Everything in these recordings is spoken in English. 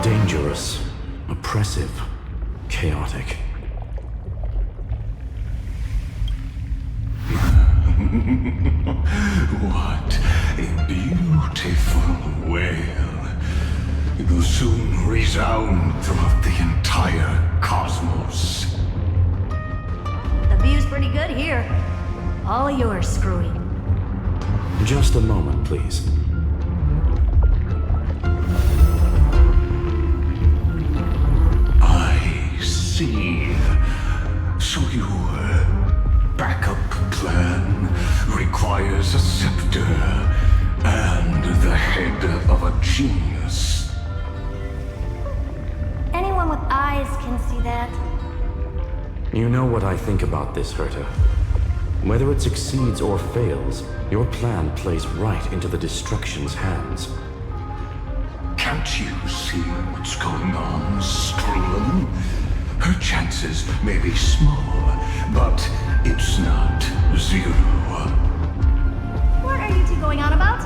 Dangerous, oppressive, chaotic. What a beautiful wail. It will soon resound throughout the entire cosmos. The view's pretty good here. All yours, Screwy. Just a moment, please. I see. So your backup plan requires a scepter and the head of a genius. Anyone with eyes can see that. You know what I think about this, Herta. Whether it succeeds or fails, your plan plays right into the Destruction's hands. Can't you see what's going on, Strulum? Her chances may be small, but it's not zero. What are you two going on about?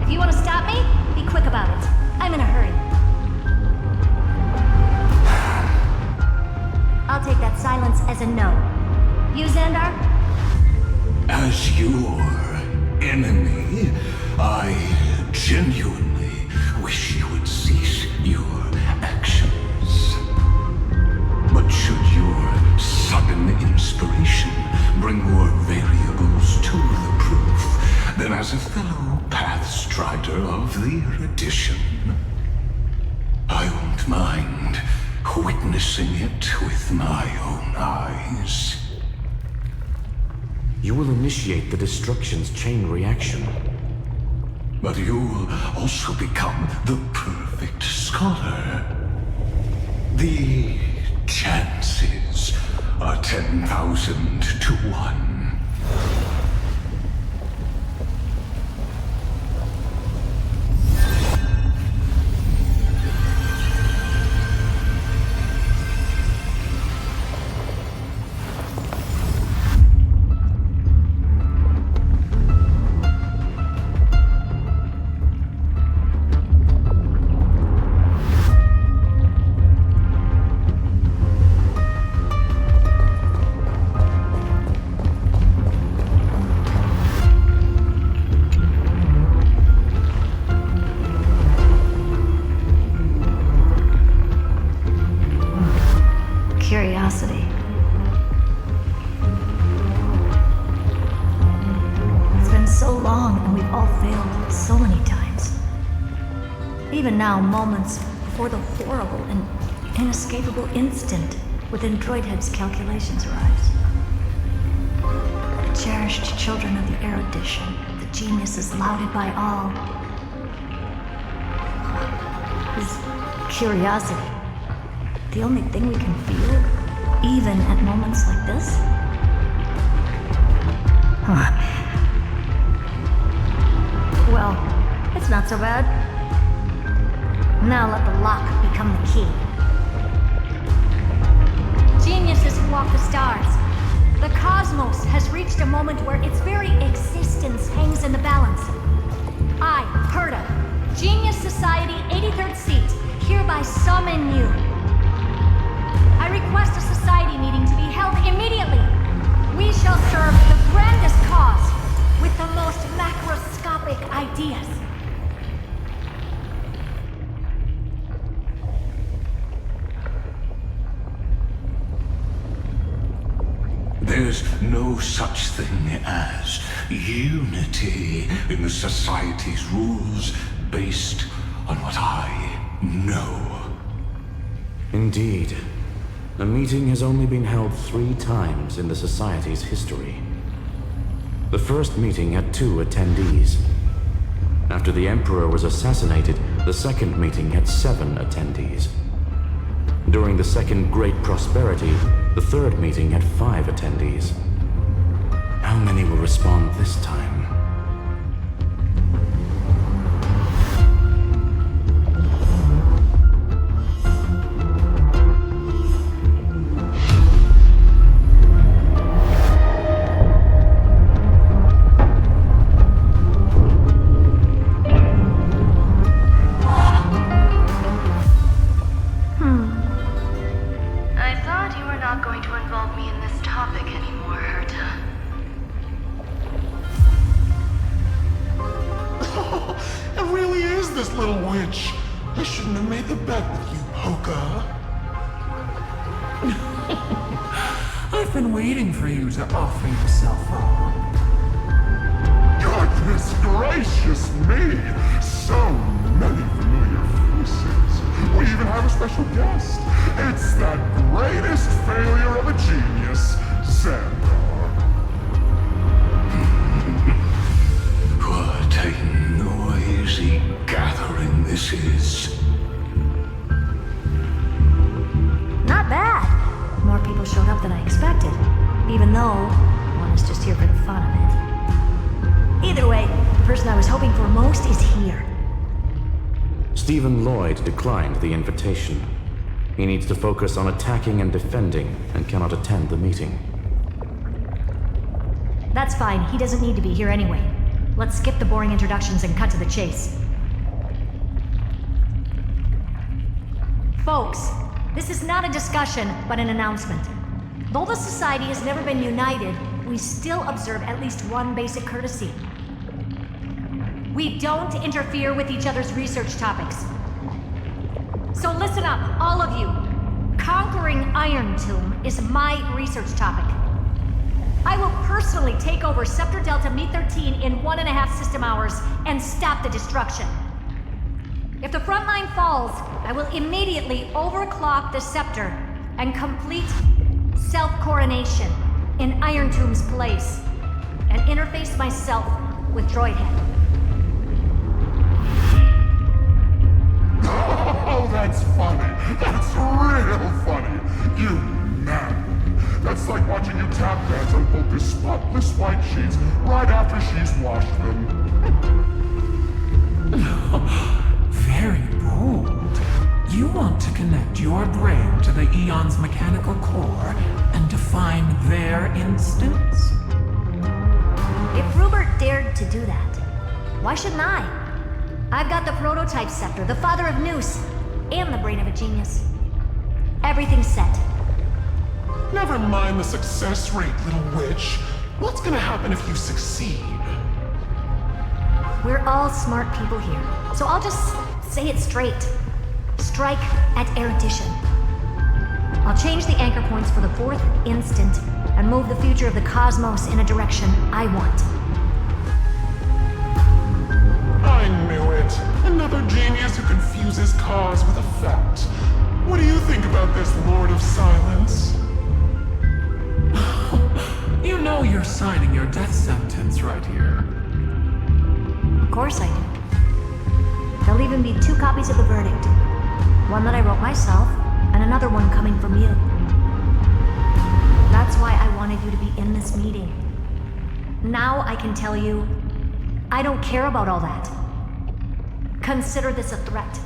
If you want to stop me, be quick about it. I'm in a hurry. I'll take that silence as a no. You, Xandar? As your enemy, I genuinely wish you would cease your actions. But should your sudden inspiration bring more variables to the proof, then as a fellow Pathstrider of the Erudition, I won't mind witnessing it with my own eyes. You will initiate the Destruction's chain reaction. But you'll also become the perfect scholar. The chances are 10,000 to 1. Curiosity. It's been so long and we've all failed so many times. Even now, moments before the horrible and inescapable instant within Droidhead's calculations arise. The cherished children of the Erudition, the geniuses lauded by all. Is curiosity the only thing we can feel, even at moments like this? Huh. Well, it's not so bad. Now let the lock become the key. Geniuses who walk the stars. The cosmos has reached a moment where its very existence hangs in the balance. I, Herta, Genius Society 83rd seat, hereby summon you. I request a society meeting to be held immediately. We shall serve the grandest cause with the most macroscopic ideas. There's no such thing as unity in the Society's rules based on what I know. Indeed. The meeting has only been held 3 times in the Society's history. The first meeting had 2 attendees. After the Emperor was assassinated, the second meeting had 7 attendees. During the Second Great Prosperity, the third meeting had 5 attendees. How many will respond this time? shouldn't have made the bet with you, Hoka. I've been waiting for you to offer yourself up. Goodness gracious me! So many familiar faces. We even have a special guest. It's that greatest failure of a genius, Xandar. What a noisy gathering this is. Not bad. More people showed up than I expected, even though one is just here for the fun of it. Either way, the person I was hoping for most is here. Stephen Lloyd declined the invitation. He needs to focus on attacking and defending and cannot attend the meeting. That's fine, he doesn't need to be here anyway. Let's skip the boring introductions and cut to the chase. Folks, this is not a discussion, but an announcement. Though the Society has never been united, we still observe at least one basic courtesy. We don't interfere with each other's research topics. So listen up, all of you. Conquering Iron Tomb is my research topic. I will personally take over Scepter Delta Me-13 in 1.5 system hours and stop the destruction. If the front line falls, I will immediately overclock the Scepter and complete self-coronation in Iron Tomb's place and interface myself with Droidhead. Oh, that's funny. That's real funny. You man. That's like watching you tap dance on Polka's spotless white sheets right after she's washed them. Very bold. You want to connect your brain to the Eon's mechanical core and define their instance? If Rupert dared to do that, why shouldn't I? I've got the prototype scepter, the father of Noose, and the brain of a genius. Everything's set. Never mind the success rate, little witch. What's gonna happen if you succeed? We're all smart people here, so I'll just say it straight. Strike at erudition. I'll change the anchor points for the 4th instant and move the future of the cosmos in a direction I want. I knew it. Another genius who confuses cause with effect. What do you think about this, Lord of Silence? You know you're signing your death sentence right here. Of course I do. There'll even be 2 copies of the verdict. One that I wrote myself, and another one coming from you. That's why I wanted you to be in this meeting. Now I can tell you, I don't care about all that. Consider this a threat.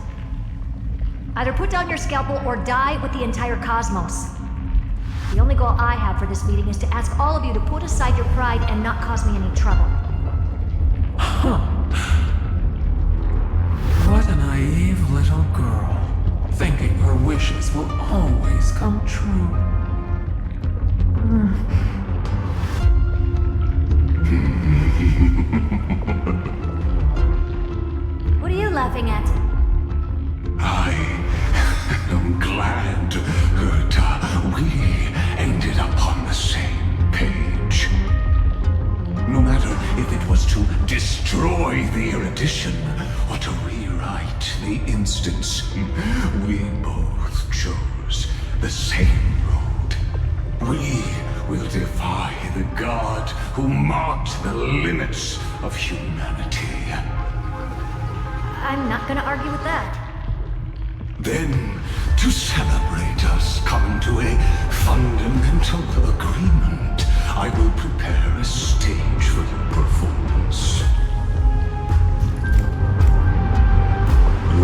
Either put down your scalpel or die with the entire cosmos. The only goal I have for this meeting is to ask all of you to put aside your pride and not cause me any trouble. Huh. What a naive little girl, thinking her wishes will always come true. What are you laughing at? I am glad that we ended up on the same page. No matter if it was to destroy the erudition or to rewrite the instance, we both chose the same road. We will defy the god who marked the limits of humanity. I'm not gonna argue with that. Then, to celebrate us coming to a fundamental agreement, I will prepare a stage for your performance.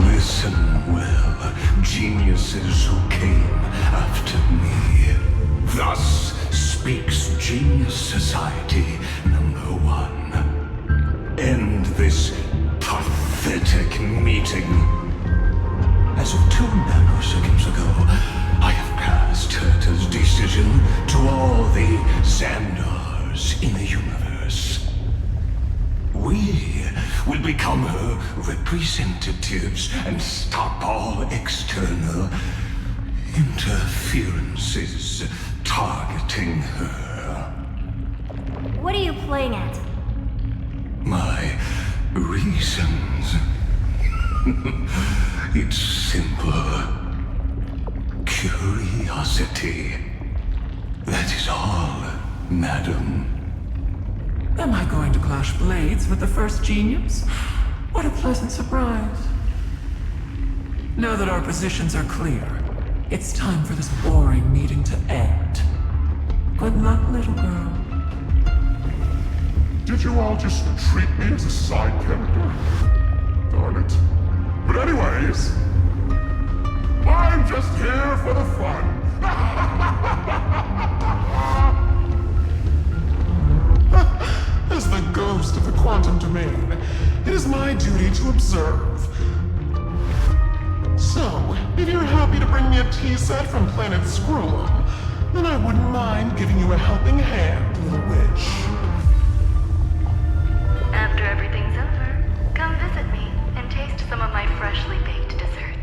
Listen well, geniuses who came after me. Thus speaks Genius Society #1. End this pathetic meeting. As of 2 nanoseconds ago, I have passed Herta's decision to all the Xandars in the universe. We will will become her representatives and stop all external interferences targeting her. What are you playing at? My reasons. It's simple. Curiosity. That is all, madam. Am I going to clash blades with the first genius? What a pleasant surprise. Now that our positions are clear, it's time for this boring meeting to end. Good luck, little girl. Did you all just treat me as a side character? Darn it. But anyways, I'm just here for the fun. As the ghost of the quantum domain, it is my duty to observe. So, if you're happy to bring me a tea set from planet Scrollum, then I wouldn't mind giving you a helping hand, little witch. After everything's over, come visit me and taste some of my freshly baked desserts.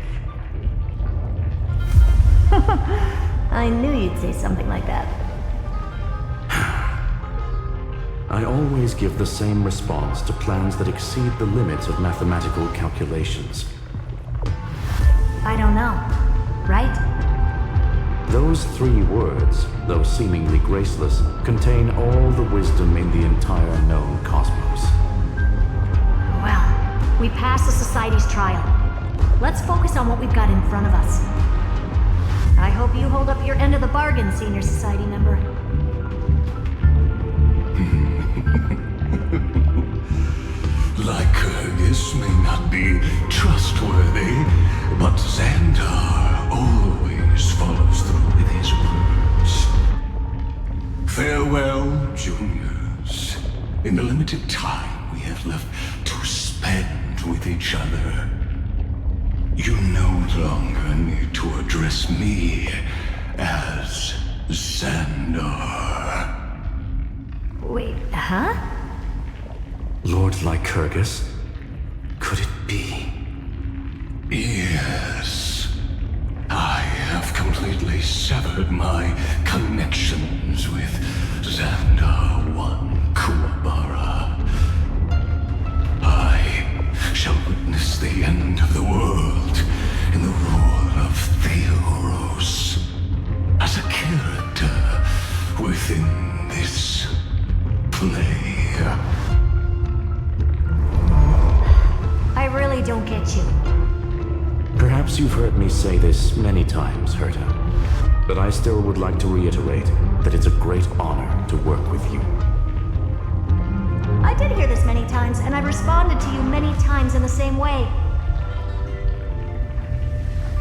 I knew you'd say something like that. I always give the same response to plans that exceed the limits of mathematical calculations. I don't know, right? Those 3 words, though seemingly graceless, contain all the wisdom in the entire known cosmos. Well, we passed the Society's trial. Let's focus on what we've got in front of us. I hope you hold up your end of the bargain, Senior Society member. Lycurgus may not be trustworthy, but Xandar always follows through with his words. Farewell, juniors. In the limited time we have left to spend with each other, you no longer need to address me as Xandar. Wait, huh? Lord Lycurgus? Could it be? Yes. I have completely severed my connections with Xandar 1 Kuwabara. I shall witness the end of the world in the role of Theoros, as a character within this play. I really don't get you. Perhaps you've heard me say this many times, Herta, but I still would like to reiterate that it's a great honor to work with you. I did hear this many times, and I've responded to you many times in the same way.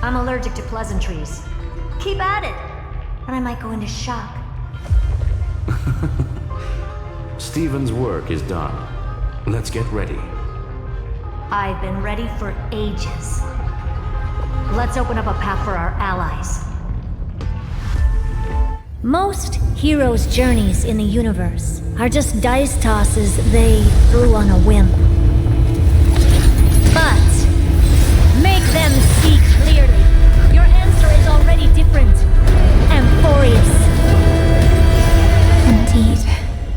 I'm allergic to pleasantries. Keep at it, and I might go into shock. Stephen's work is done. Let's get ready. I've been ready for ages. Let's open up a path for our allies. Most heroes' journeys in the universe are just dice tosses they threw on a whim. But make them see clearly. Your answer is already different. Amphorius. Indeed,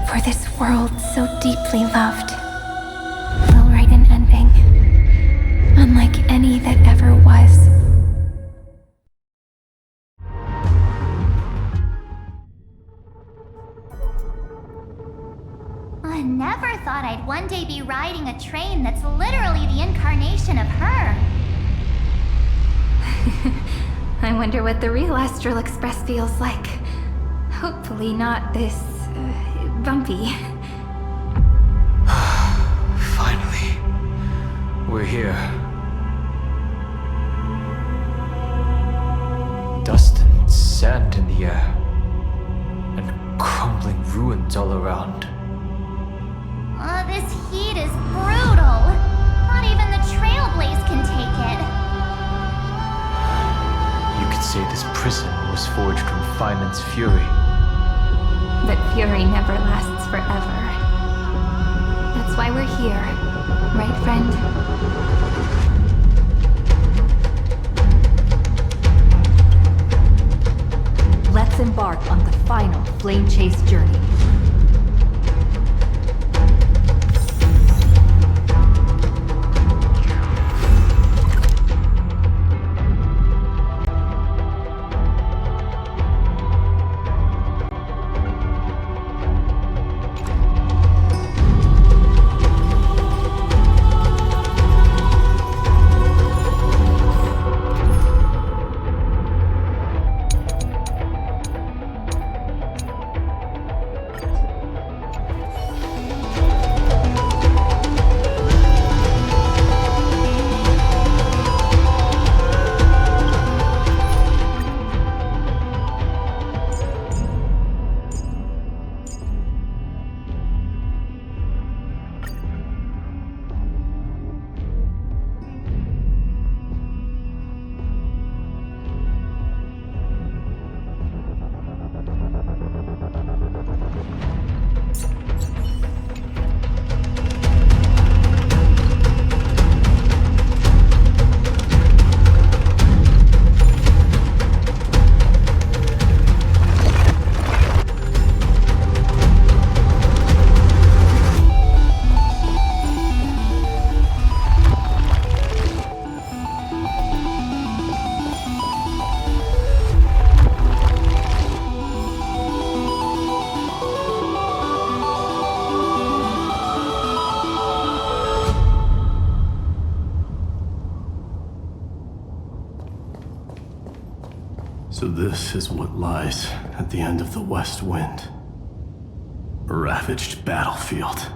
for this world so deeply loved, will write an ending, unlike any that ever was. I never thought I'd one day be riding a train that's literally the incarnation of her. I wonder what the real Astral Express feels like. Hopefully not this, bumpy. Finally, we're here. Dust and sand in the air, and crumbling ruins all around. This heat is brutal. Not even the Trailblaze can take it. You could say this prison was forged from Feynman's fury. But fury never lasts forever. That's why we're here. Right, friend? Let's embark on the final flame chase journey. So this is what lies at the end of the West Wind. A ravaged battlefield.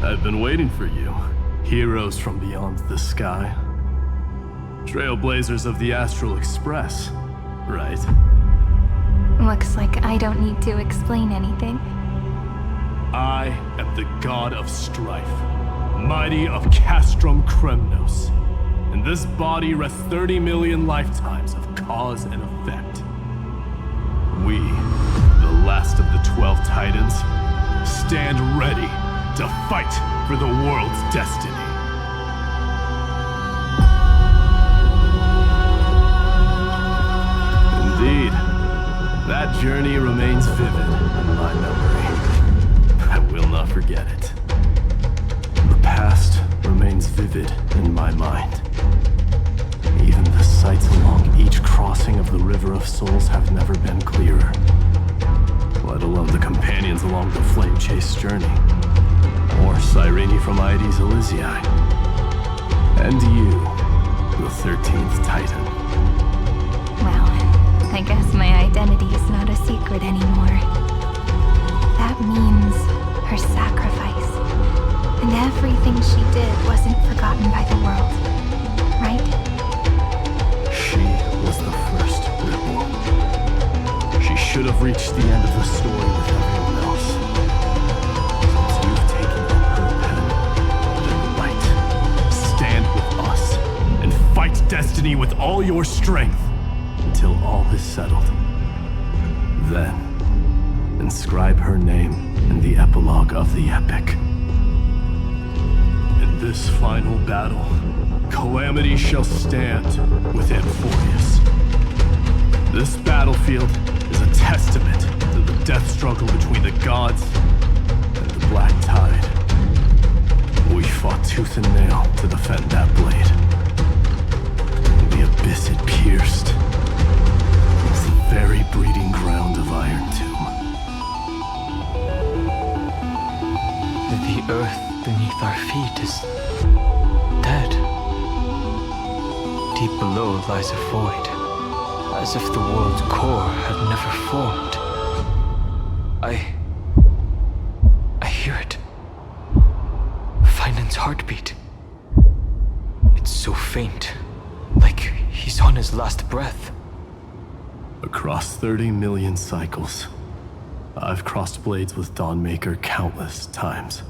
I've been waiting for you. Heroes from beyond the sky. Trailblazers of the Astral Express, right? Looks like I don't need to explain anything. I am the god of strife, mighty of Castrum Kremnos. In this body rests 30 million lifetimes of cause and effect. We, the last of the 12 Titans, stand ready to fight for the world's destiny. Indeed, that journey remains vivid in my memory. I will not forget it. The past remains vivid in my mind. Even the sights along each crossing of the River of Souls have never been clearer. Let alone the companions along the flame chase journey. Or Cyrene from Aedes Elysiae. And you, the 13th Titan. Well, I guess my identity is not a secret anymore. That means her sacrifice. And everything she did wasn't forgotten by the world, right? She was the first rebel. She should have reached the end of the story with everyone else. Since you've taken up her pen, then right, stand with us and fight destiny with all your strength until all is settled. Then, inscribe her name in the epilogue of the epic. In this final battle, calamity shall stand with Amphoreus. This battlefield is a testament to the death struggle between the gods and the Black Tide. We fought tooth and nail to defend that blade. The abyss it pierced was the very breeding ground of Iron Tomb. The earth beneath our feet is dead. Deep below lies a void, as if the world's core had never formed. I hear it. Finan's heartbeat. so faint. Like he's on his last breath. Across 30 million cycles, I've crossed blades with Dawnmaker countless times.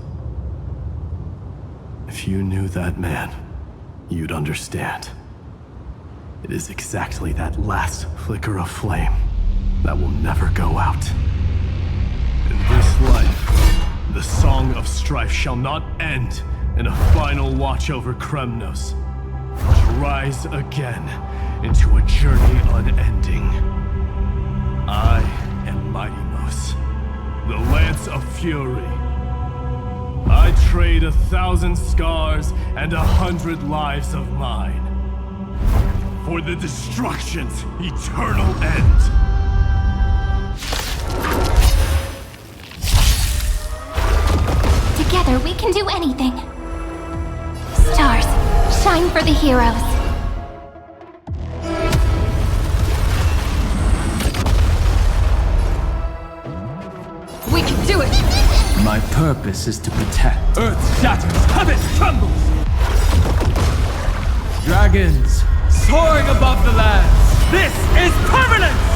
If you knew that man, you'd understand. It is exactly that last flicker of flame that will never go out. In this life, the song of strife shall not end in a final watch over Kremnos, but rise again into a journey unending. I am Mighty-Mos, the Lance of Fury. I trade 1,000 scars and 100 lives of mine for the destruction's eternal end. Together we can do anything. Stars, shine for the heroes. We can do it! My purpose is to protect. Earth shatters, heaven trembles! Dragons, soaring above the lands. This is permanence!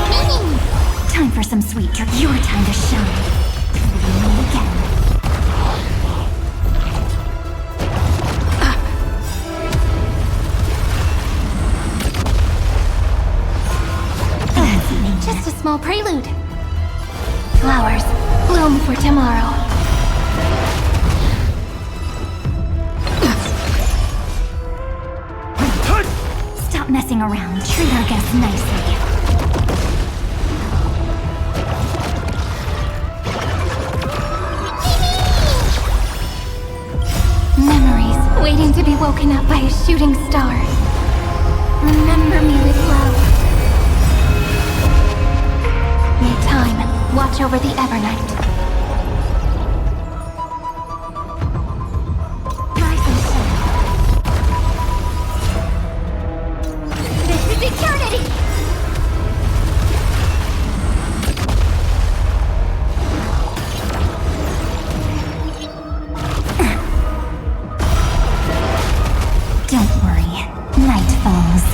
Mimi! Time for some sweet drink. Your time to shine. Till we meet again. Just a small prelude. Flowers, bloom for tomorrow. Stop messing around. Treat our guests nicely. Memories waiting to be woken up by a shooting star. Remember me with love. May time watch over the Evernight. Rise and shine. This is eternity! Don't worry. Night falls.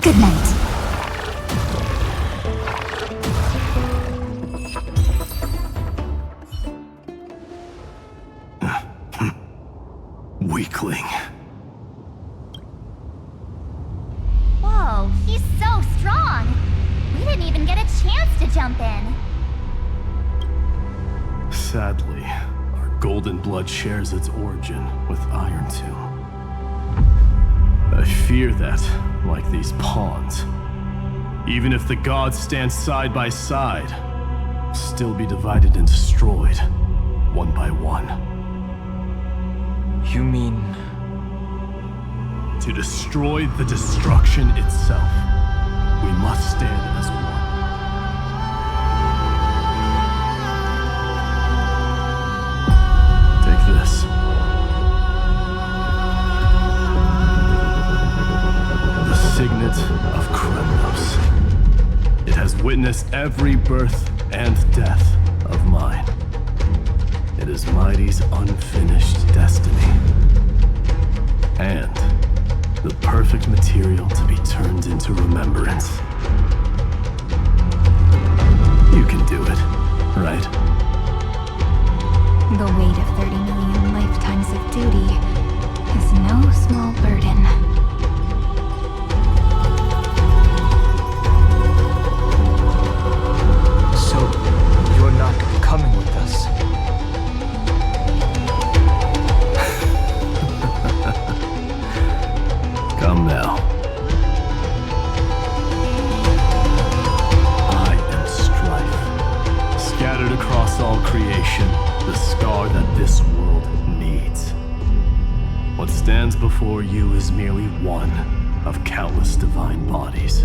Good night. Weakling. Whoa, he's so strong! We didn't even get a chance to jump in. Sadly, our golden blood shares its origin with Iron Tomb. I fear that, like these pawns, even if the gods stand side by side, will still be divided and destroyed, one by one. You mean... To destroy the destruction itself, we must stand as one. Take this. The signet of Kremnos. It has witnessed every birth and death of mine. It is Mighty's unfinished destiny. And the perfect material to be turned into remembrance. You can do it, right? The weight of 30 million lifetimes of duty is no small burden. So, you're not coming with us? Come now. I am strife. Scattered across all creation, the scar that this world needs. What stands before you is merely one of countless divine bodies.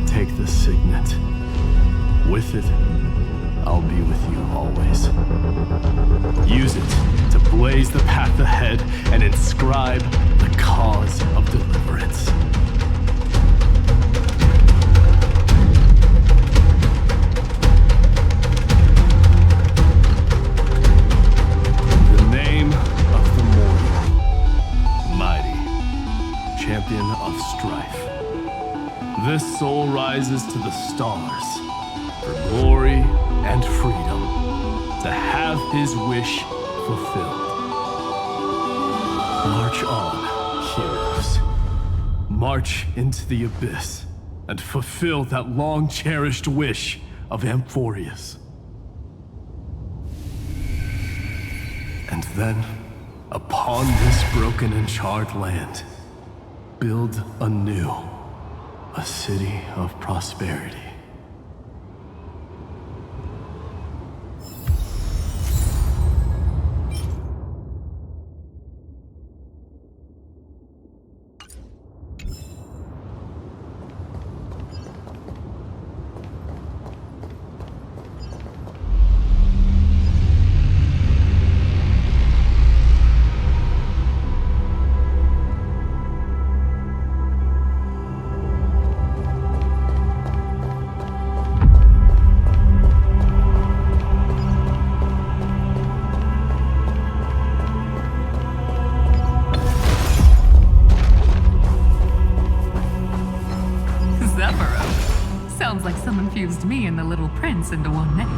Take the signet. With it, I'll be with you always. Use it to blaze the path ahead and inscribe the cause of deliverance. champion of strife. This soul rises to the stars for glory and freedom, to have his wish fulfilled. March on, heroes. March into the abyss and fulfill that long-cherished wish of Amphorius. And then, upon this broken and charred land, build anew a city of prosperity. Sounds like someone fused me and the Little Prince into one name.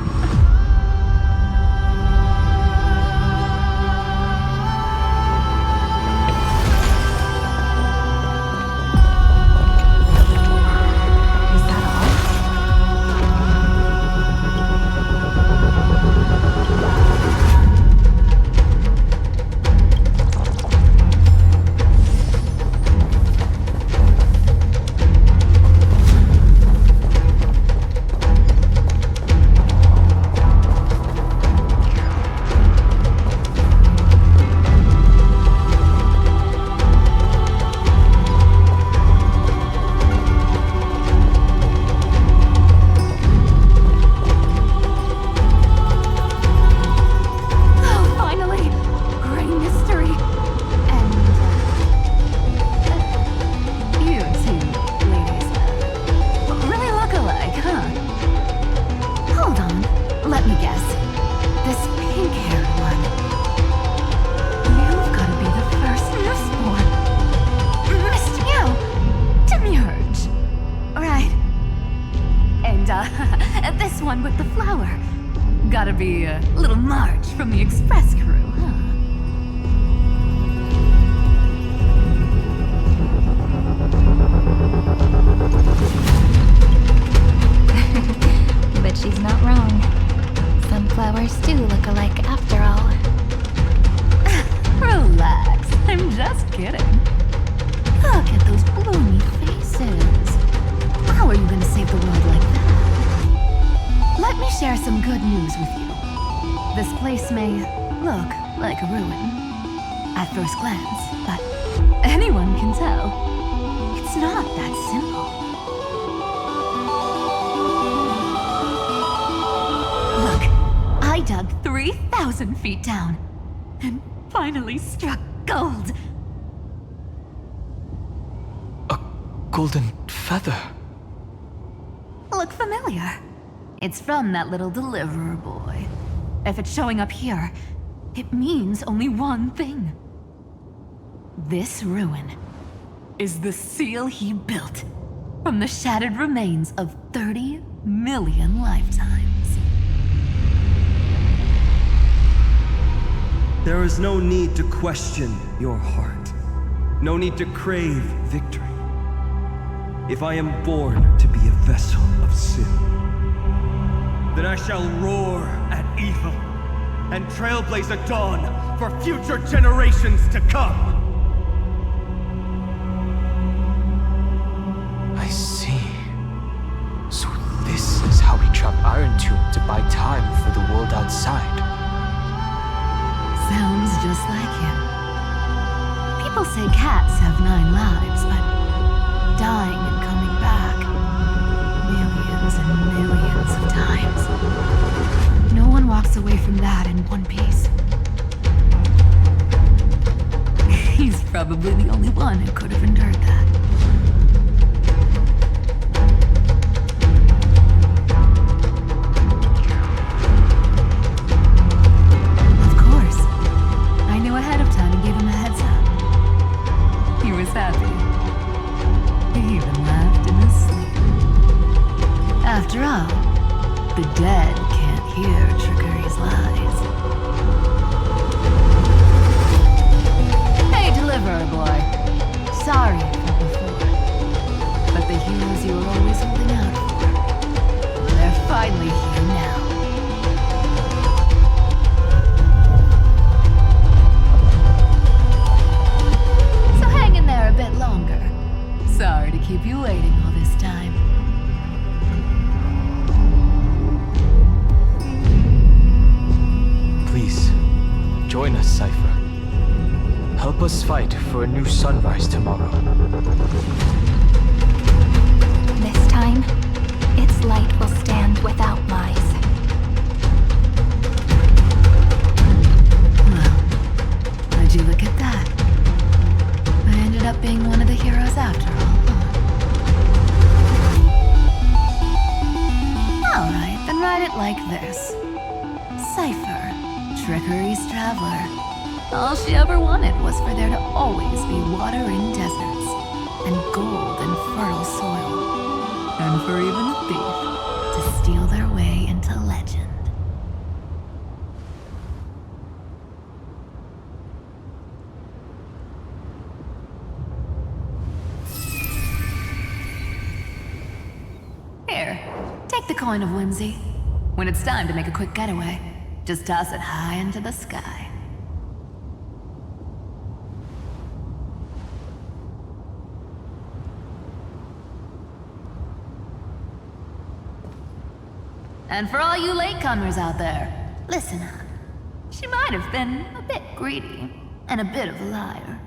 This one with the flower. Gotta be a little March from the Express crew, huh? But she's not wrong. Some flowers do look alike after all. Relax, I'm just kidding. Look at those bloomy faces. How are you gonna save the world like that? Let me share some good news with you. This place may look like a ruin at first glance, but anyone can tell it's not that simple. Look, I dug 3,000 feet down and finally struck gold. A golden feather. Look familiar? It's from that little deliverer boy. If it's showing up here, it means only one thing. This ruin is the seal he built from the shattered remains of 30 million lifetimes. There is no need to question your heart. No need to crave victory. If I am born to be a vessel of sin, then I shall roar at evil and trailblaze a dawn for future generations to come. I see. So this is how we trap Iron Tomb to buy time for the world outside. Sounds just like him. People say cats have 9 lives, but dying and coming back millions and millions of times. No one walks away from that in one piece. He's probably the only one who could have endured that. Of course. I knew ahead of time and gave him a heads up. He was happy. After all, the dead can't hear Trickery's lies. Hey, Deliverer Boy. Sorry for before, but the heroes you were always holding out for, they're finally here now. So hang in there a bit longer. Sorry to keep you waiting all this time. Please, join us, Cypher. Help us fight for a new sunrise tomorrow. This time, its light will stand without lies. Well, would you look at that? I ended up being one of the heroes after all, huh? Alright, then write it like this. Cypher, Trickery's traveler. All she ever wanted was for there to always be water in deserts, and gold in fertile soil, and for even a thief to steal their way into legend. Here, take the coin of whimsy. When it's time to make a quick getaway, just toss it high into the sky. And for all you latecomers out there, listen up. She might have been a bit greedy and a bit of a liar,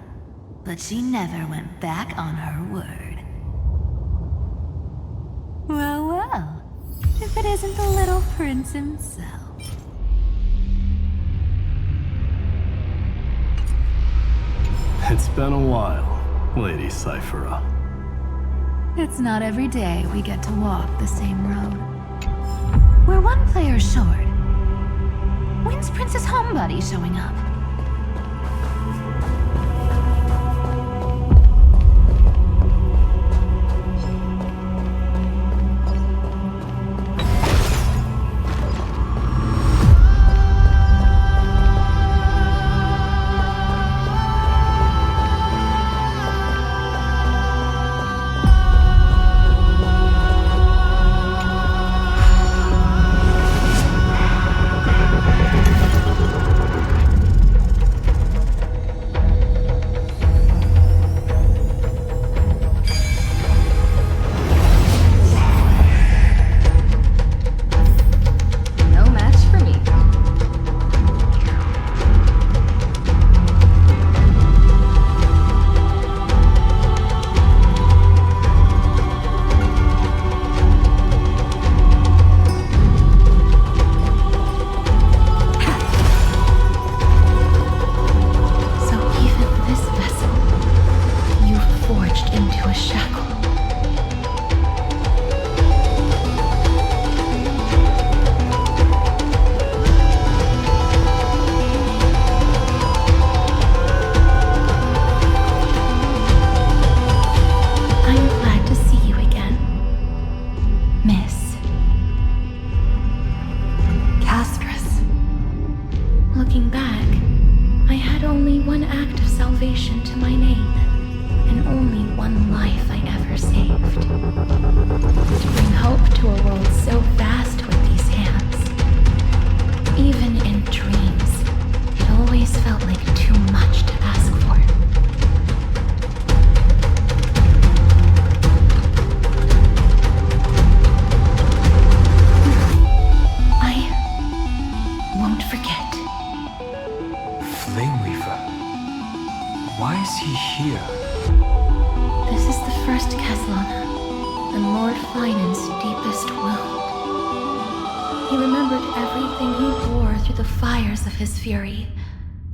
but she never went back on her word. Well, well, if it isn't the little prince himself. It's been a while, Lady Cyphera. It's not every day we get to walk the same road. We're one player short. When's Princess Homebuddy showing up? Looking back, I had only one act of salvation to my name, and only one life I ever saved. To bring hope to a world so vast with these hands. Even in dreams, it always felt like too much to ask for. I won't forget. Flame Weaver. Why is he here? This is the first Caslana, and Lord Finan's deepest wound. He remembered everything he bore through the fires of his fury,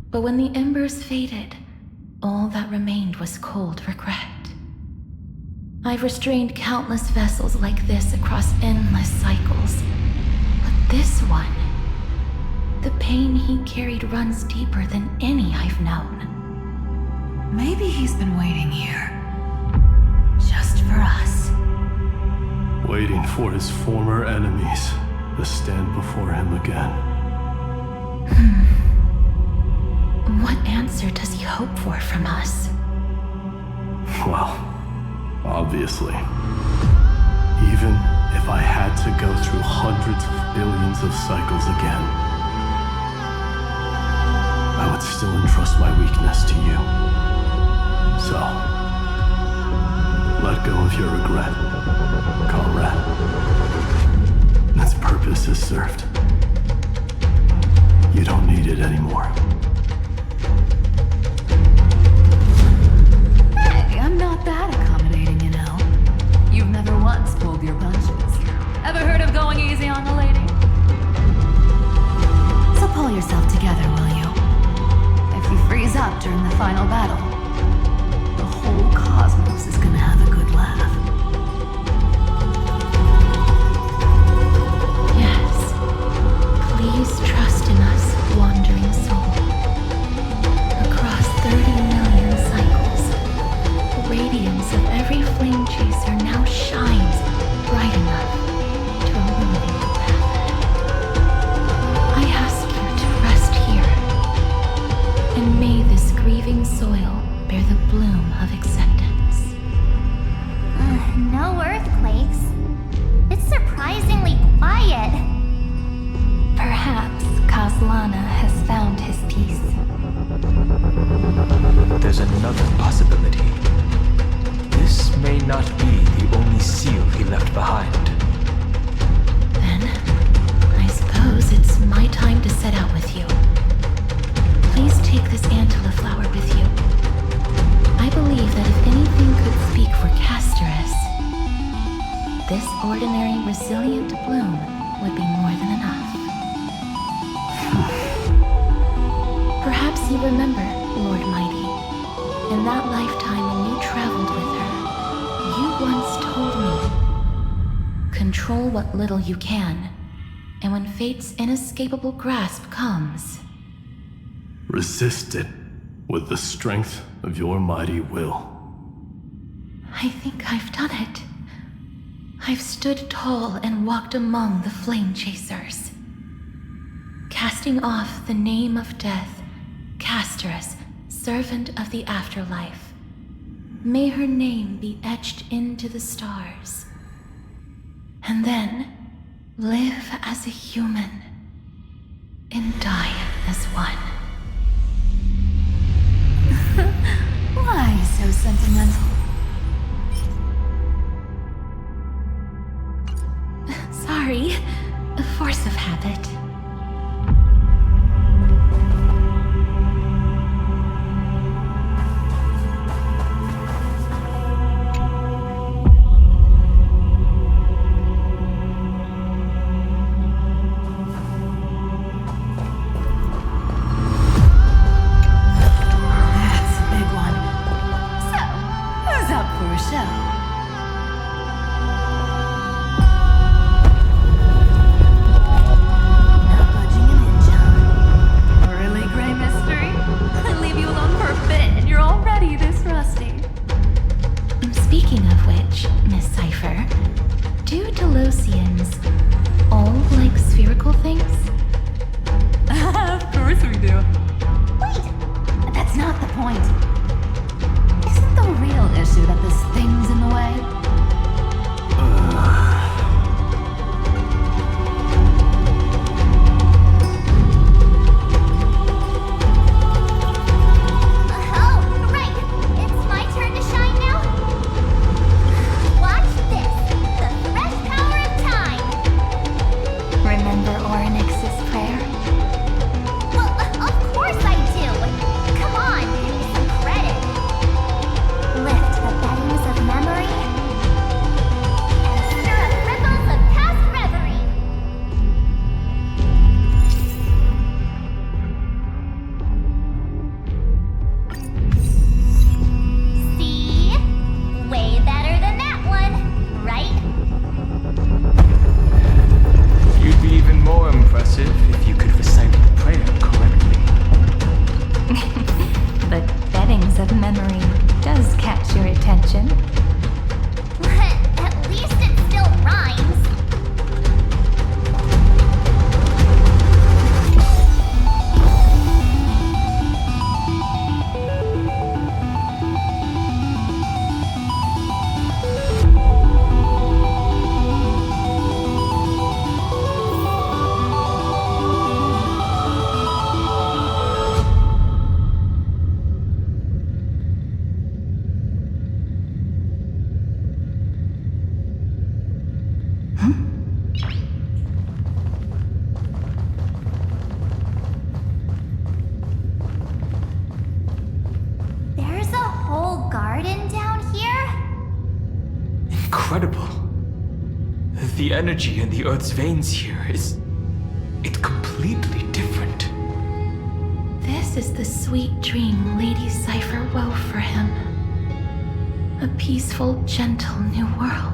but when the embers faded, all that remained was cold regret. I've restrained countless vessels like this across endless cycles, but this one, the pain he carried runs deeper than any I've known. Maybe he's been waiting here. Just for us. waiting for his former enemies to stand before him again. What answer does he hope for from us? Well, obviously. Even if I had to go through hundreds of billions of cycles again, I would still entrust my weakness to you. So, let go of your regret, comrade. Its purpose is served. You don't need it anymore. Hey, I'm not that accommodating, you know. You've never once pulled your punches. Ever heard of going easy on a lady? So pull yourself together, will you? If you freeze up during the final battle, the whole cosmos is gonna have a good laugh. Yes. Please trust in us, wandering soul. Across 30 million cycles, the radiance of every flame chaser now shines bright enough to illuminate the path ahead. I ask you to rest here, and may this grieving soil bear the bloom of acceptance. No earthquakes. It's surprisingly quiet. Perhaps Kaslana has found his peace. There's another possibility. This may not be the only seal he left behind. Then, I suppose it's my time to set out with you. Please take this Antilla flower with you. I believe that if anything could speak for Casterus, this ordinary resilient bloom would be more than enough. Perhaps you remember, Lord Mighty, in that lifetime when you traveled with her, you once told me, control what little you can, and when fate's inescapable grasp comes, Resist it with the strength of your mighty will. I think I've done it. I've stood tall and walked among the flame chasers, casting off the name of death, Casterus, servant of the afterlife. May her name be etched into the stars. And then live as a human and die as one. Why so sentimental? Sorry, a force of habit. That's a big one. So, who's up for a show? Not budging an inch, huh? Really, Gray Mystery? I leave you alone for a bit and you're already this rusty. Speaking of which, Miss Cypher, do Delosians all like spherical things? Of course we do. Wait! That's not the point. Isn't the real issue that this thing's in the way? Oh, right. It's my turn to shine now. Watch this. The fresh power of time. Remember Orynyx's prayer? Well, of course I do. Come on, give me some credit. Lift the beddings of memory. And stir up ripples of past reverie. See? Way better than that one, right? You'd be even more impressive if you could recite the prayer correctly. The beddings of memory does catch your attention. At least it still rhymes. incredible. The energy in the Earth's veins here is... it's completely different. This is the sweet dream Lady Cypher wove for him. A peaceful, gentle new world.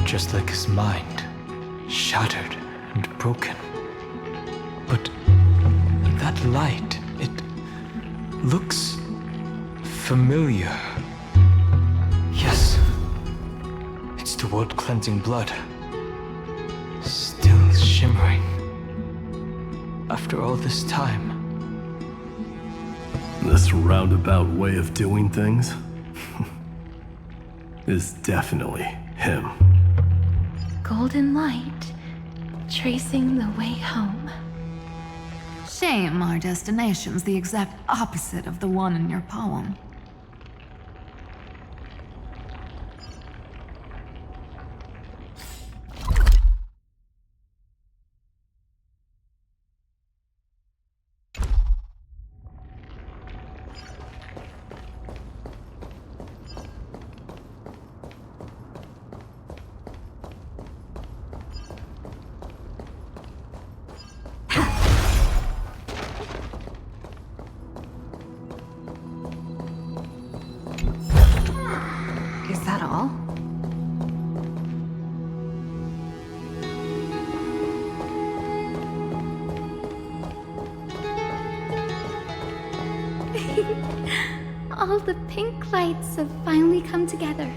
Just like his mind, shattered and broken. But that light, it looks familiar. Yes, it's the world-cleansing blood. Still shimmering. After all this time. This roundabout way of doing things is definitely him. Golden light, tracing the way home. Shame our destination's the exact opposite of the one in your poem. Is that all? All the pink lights have finally come together.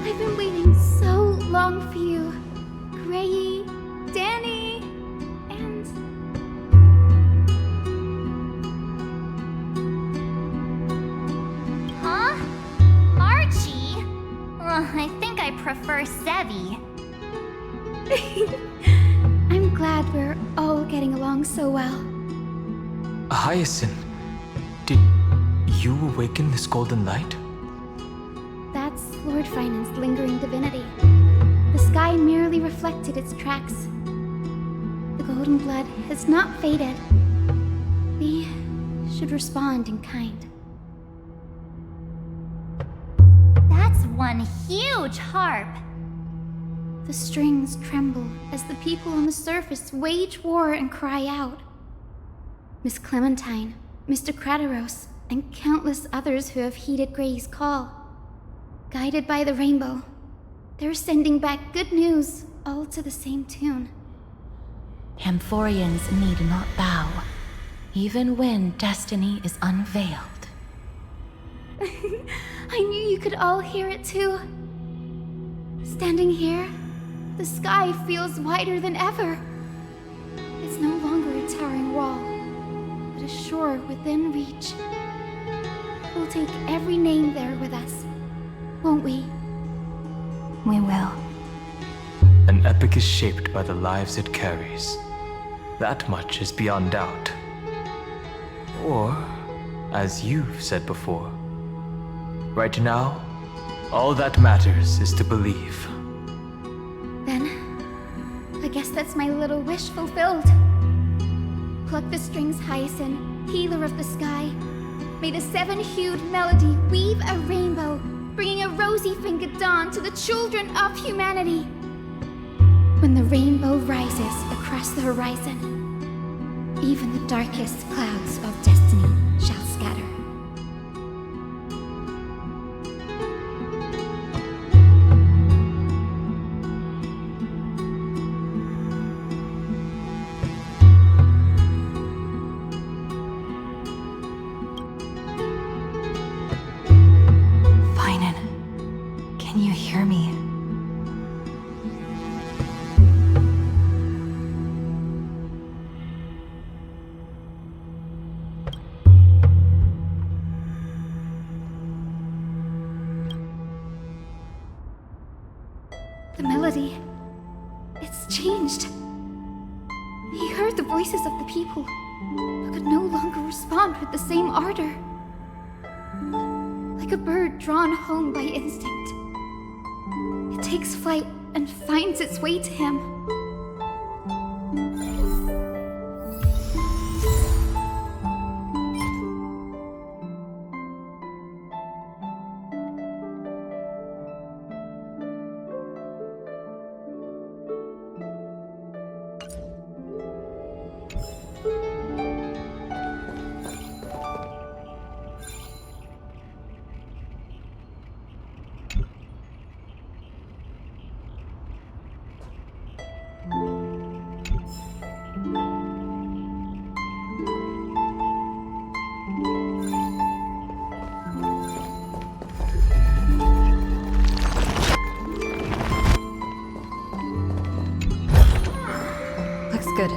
I've been waiting so long for you, Grayi, Danny, and... Huh? Archie? I think I prefer Sevi. I'm glad we're all getting along so well. Hyacinth, did you awaken this golden light? That's Lord Finan's lingering divinity. The sky merely reflected its tracks. The golden blood has not faded. We should respond in kind. That's one huge harp. The strings tremble as the people on the surface wage war and cry out. Miss Clementine, Mr. Krateros, and countless others who have heeded Gray's call. Guided by the rainbow, they're sending back good news, all to the same tune. Amphorians need not bow, even when destiny is unveiled. I knew you could all hear it too. Standing here, the sky feels wider than ever. It's no longer a towering wall, but a shore within reach. We'll take every name there with us, won't we? We will. An epic is shaped by the lives it carries. That much is beyond doubt. Or, as you've said before, right now, all that matters is to believe. Then, I guess that's my little wish fulfilled. Pluck the strings, Hyacinth, healer of the sky. May the seven-hued melody weave a rainbow, bringing a rosy-fingered dawn to the children of humanity. When the rainbow rises across the horizon, even the darkest clouds of destiny shall scatter. The melody. It's changed. He heard the voices of the people, but could no longer respond with the same ardor. Like a bird drawn home by instinct. It takes flight and finds its way to him. Looks good.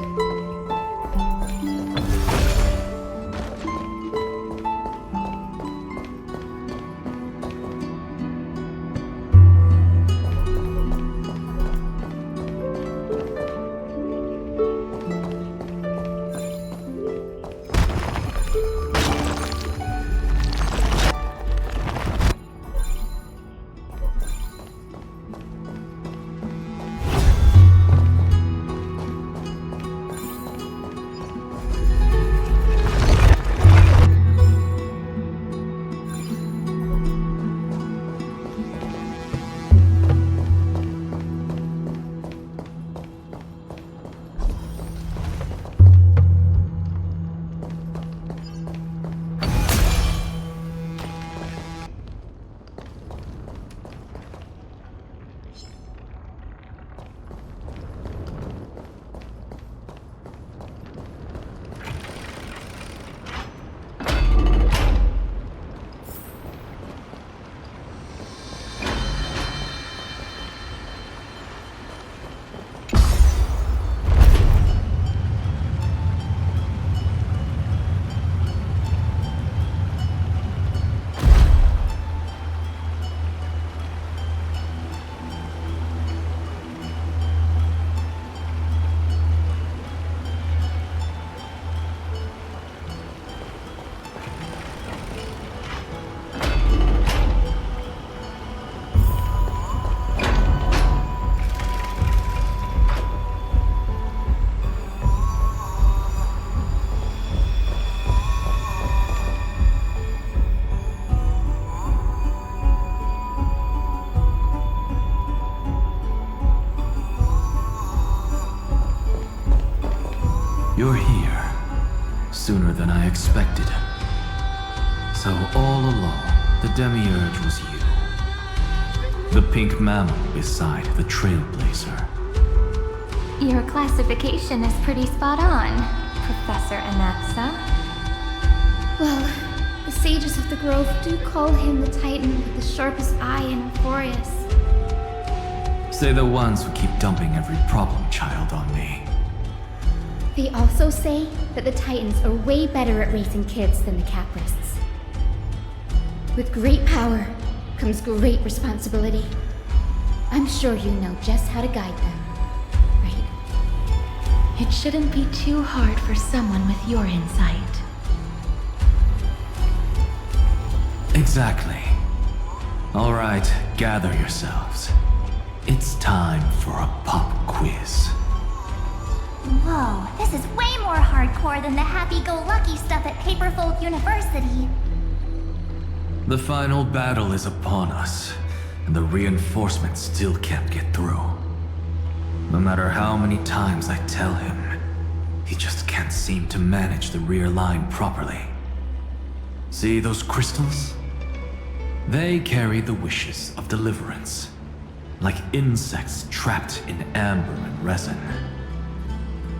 You're here. Sooner than I expected. So all along, the Demiurge was you. The pink mammal beside the Trailblazer. Your classification is pretty spot on, Professor Anaxa. Well, the sages of the Grove do call him the Titan with the sharpest eye in Euphorius. Say the ones who keep dumping every problem child on me. They also say that the Titans are way better at raising kids than the Caprists. With great power comes great responsibility. I'm sure you know just how to guide them, right? It shouldn't be too hard for someone with your insight. Exactly. All right, gather yourselves. It's time for a pop quiz. Whoa, this is way more hardcore than the happy-go-lucky stuff at Paperfold University. The final battle is upon us, and the reinforcements still can't get through. No matter how many times I tell him, he just can't seem to manage the rear line properly. See those crystals? They carry the wishes of deliverance, like insects trapped in amber and resin.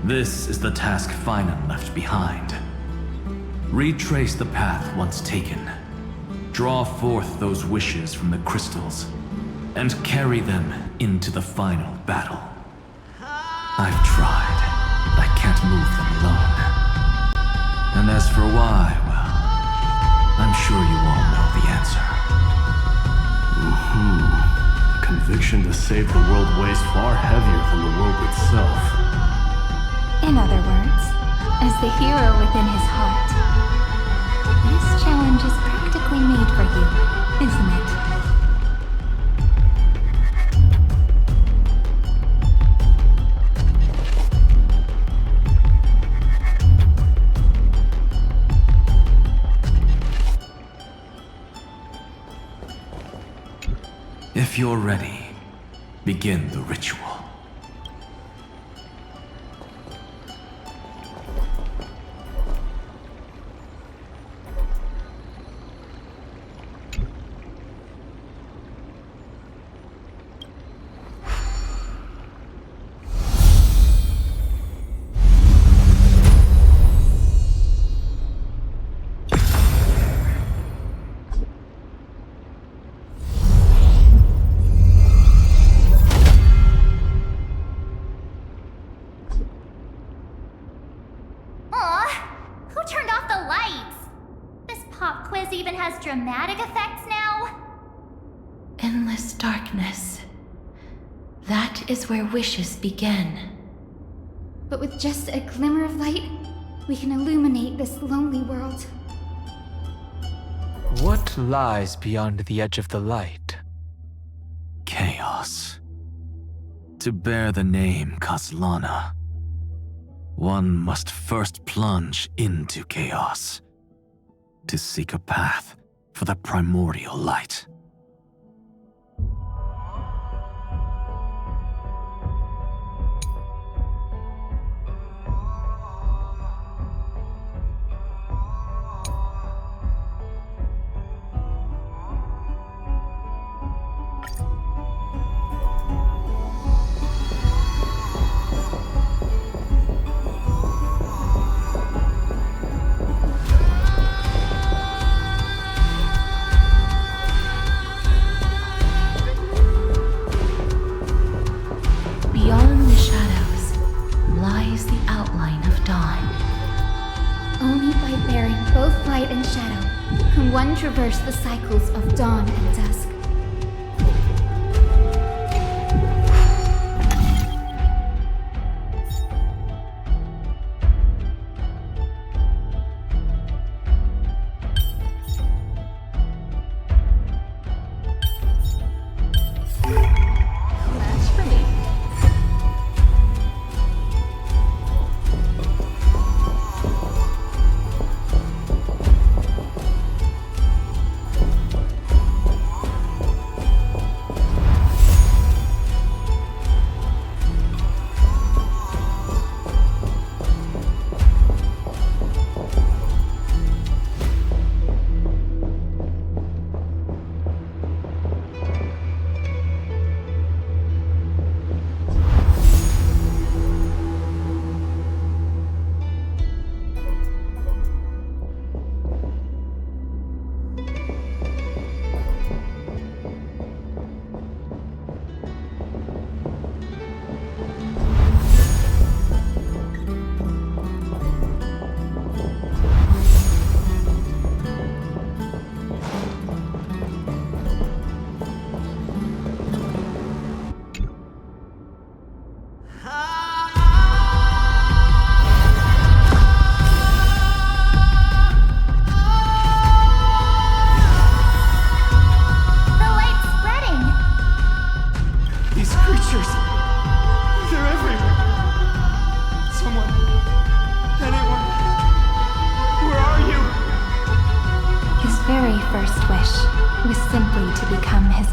This is the task Finan left behind. Retrace the path once taken. Draw forth those wishes from the crystals, and carry them into the final battle. I've tried, but I can't move them alone. And as for why, well, I'm sure you all know the answer. conviction to save the world weighs far heavier than the world itself. In other words, as the hero within his heart, this challenge is practically made for you, isn't it? If you're ready, begin the ritual. Even has dramatic effects now? Endless darkness. That is where wishes begin. But with just a glimmer of light, we can illuminate this lonely world. What lies beyond the edge of the light? Chaos. To bear the name Kaslana, one must first plunge into chaos to seek a path for the primordial light. Beyond the shadows lies the outline of dawn. Only by bearing both light and shadow can one traverse the cycles of dawn and dusk.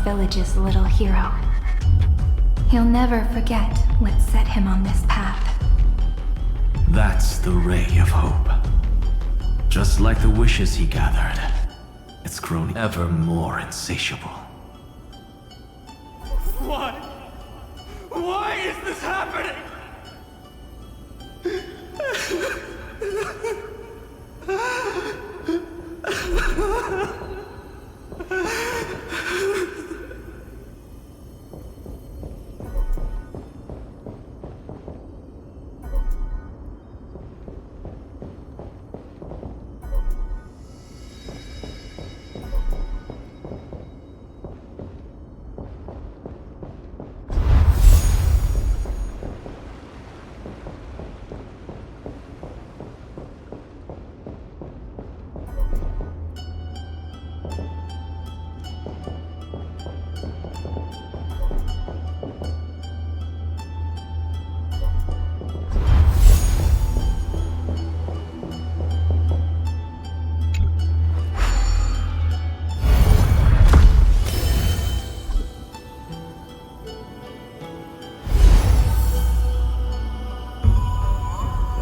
Village's little hero. He'll never forget what set him on this path. That's the ray of hope. Just like the wishes he gathered, it's grown ever more insatiable. Why? Why is this happening?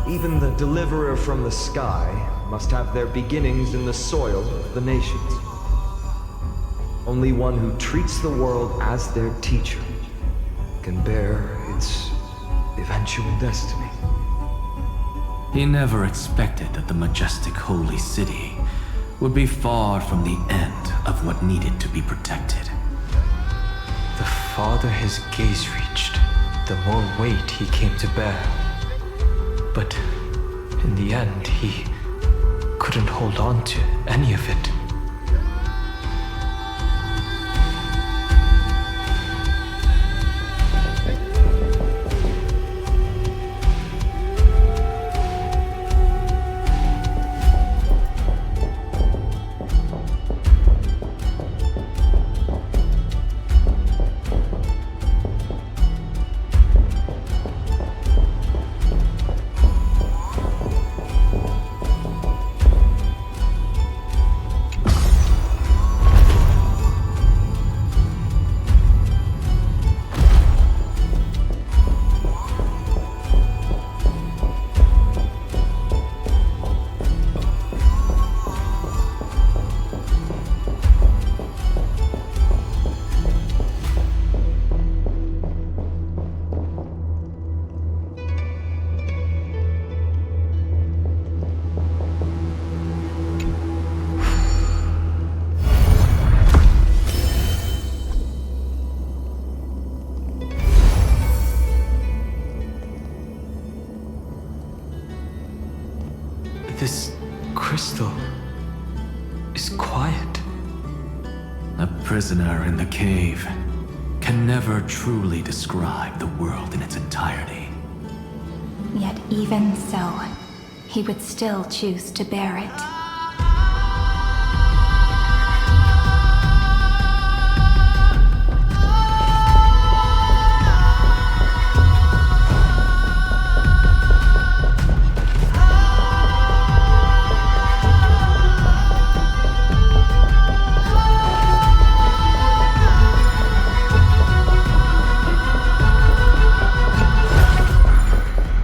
Even the deliverer from the sky must have their beginnings in the soil of the nations. Only one who treats the world as their teacher can bear its eventual destiny. He never expected that the majestic holy city would be far from the end of what needed to be protected. The farther his gaze reached, the more weight he came to bear. But in the end, he couldn't hold on to any of it. This crystal is quiet. A prisoner in the cave can never truly describe the world in its entirety. Yet even so, he would still choose to bear it.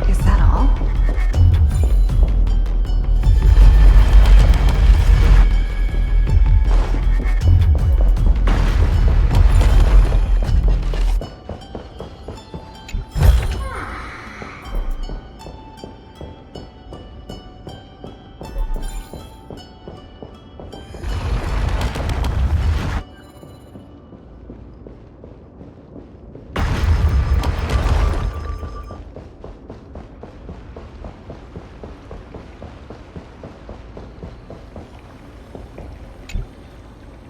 Is that all?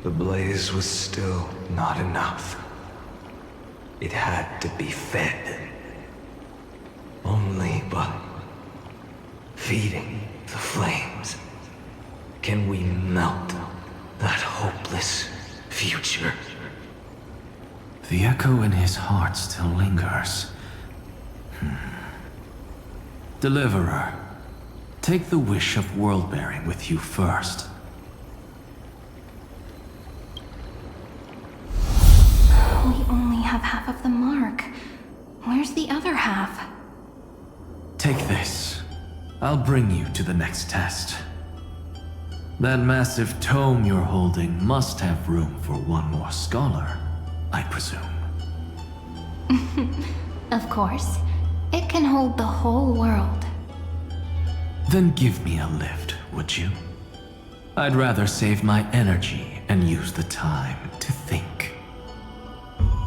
The blaze was still not enough. It had to be fed. Only by feeding the flames can we melt that hopeless future. The echo in his heart still lingers. Deliverer, take the wish of world-bearing with you first. We only have half of the mark. Where's the other half? Take this. I'll bring you to the next test. That massive tome you're holding must have room for one more scholar, I presume. Of course. It can hold the whole world. Then give me a lift, would you? I'd rather save my energy and use the time to think.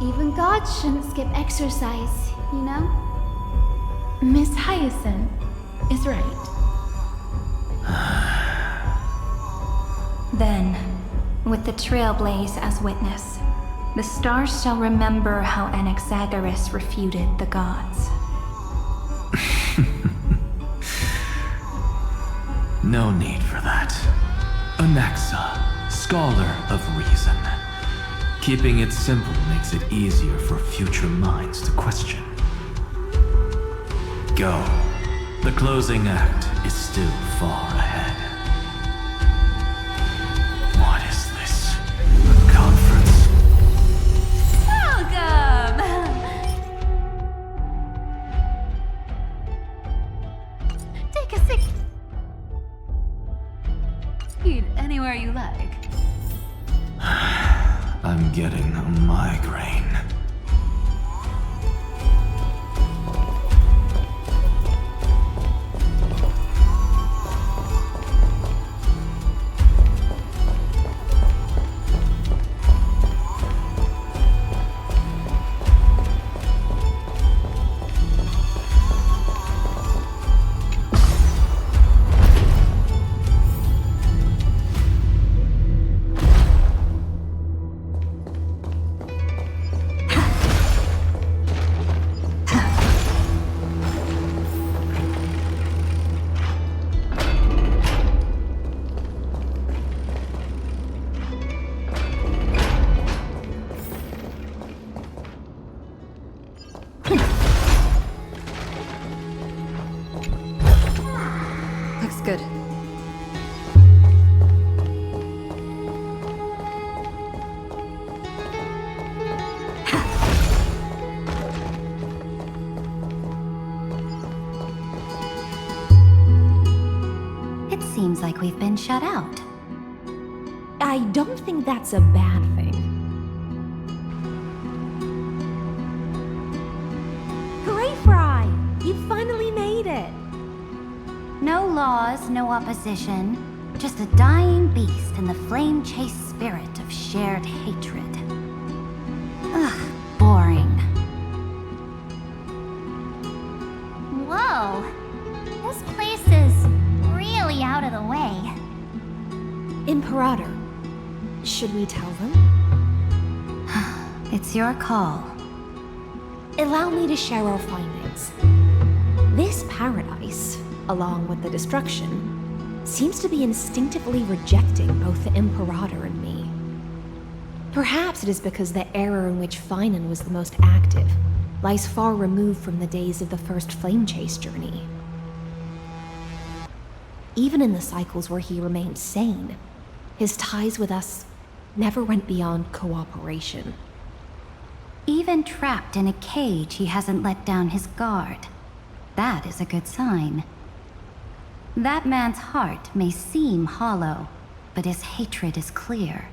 Even gods shouldn't skip exercise, you know? Miss Hyacinth is right. Then, with the Trailblaze as witness, the stars shall remember how Anaxagoras refuted the gods. No need for that. Anaxa, scholar of reason. Keeping it simple makes it easier for future minds to question. Go. The closing act is still far ahead. What is this? A conference? Welcome! Take a seat. Eat anywhere you like. I'm getting a migraine. Looks good. It seems like we've been shut out. I don't think that's a bad thing. Hooray, Fry! You finally made it! No laws, no opposition. Just a dying beast and the flame-chased spirit of shared hatred. Ugh, boring. Whoa! This place is really out of the way. Imperator, should we tell them? It's your call. Allow me to share our findings. This paradise, along with the destruction, seems to be instinctively rejecting both the Imperator and me. Perhaps it is because the era in which Finan was the most active lies far removed from the days of the first Flame Chase journey. Even in the cycles where he remained sane, his ties with us never went beyond cooperation. Even trapped in a cage, he hasn't let down his guard. That is a good sign. That man's heart may seem hollow, but his hatred is clear.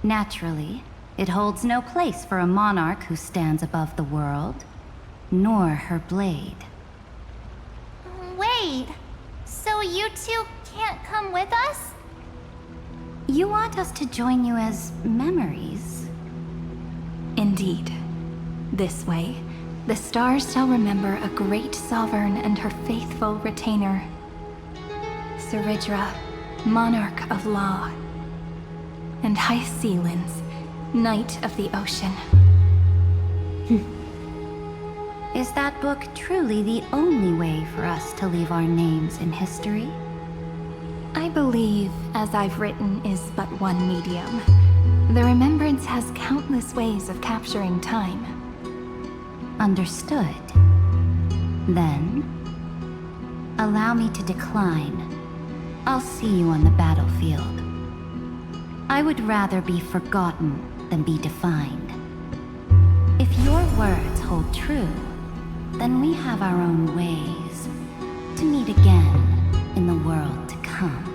Naturally, it holds no place for a monarch who stands above the world, nor her blade. Wait, so you two can't come with us? You want us to join you as memories? Indeed. This way, the stars shall remember a great sovereign and her faithful retainer. Saridra, monarch of law. And High Sealins, knight of the ocean. Is that book truly the only way for us to leave our names in history? I believe, as I've written, is but one medium. The remembrance has countless ways of capturing time. Understood. Then, allow me to decline. I'll see you on the battlefield. I would rather be forgotten than be defined. If your words hold true, then we have our own ways to meet again in the world to come.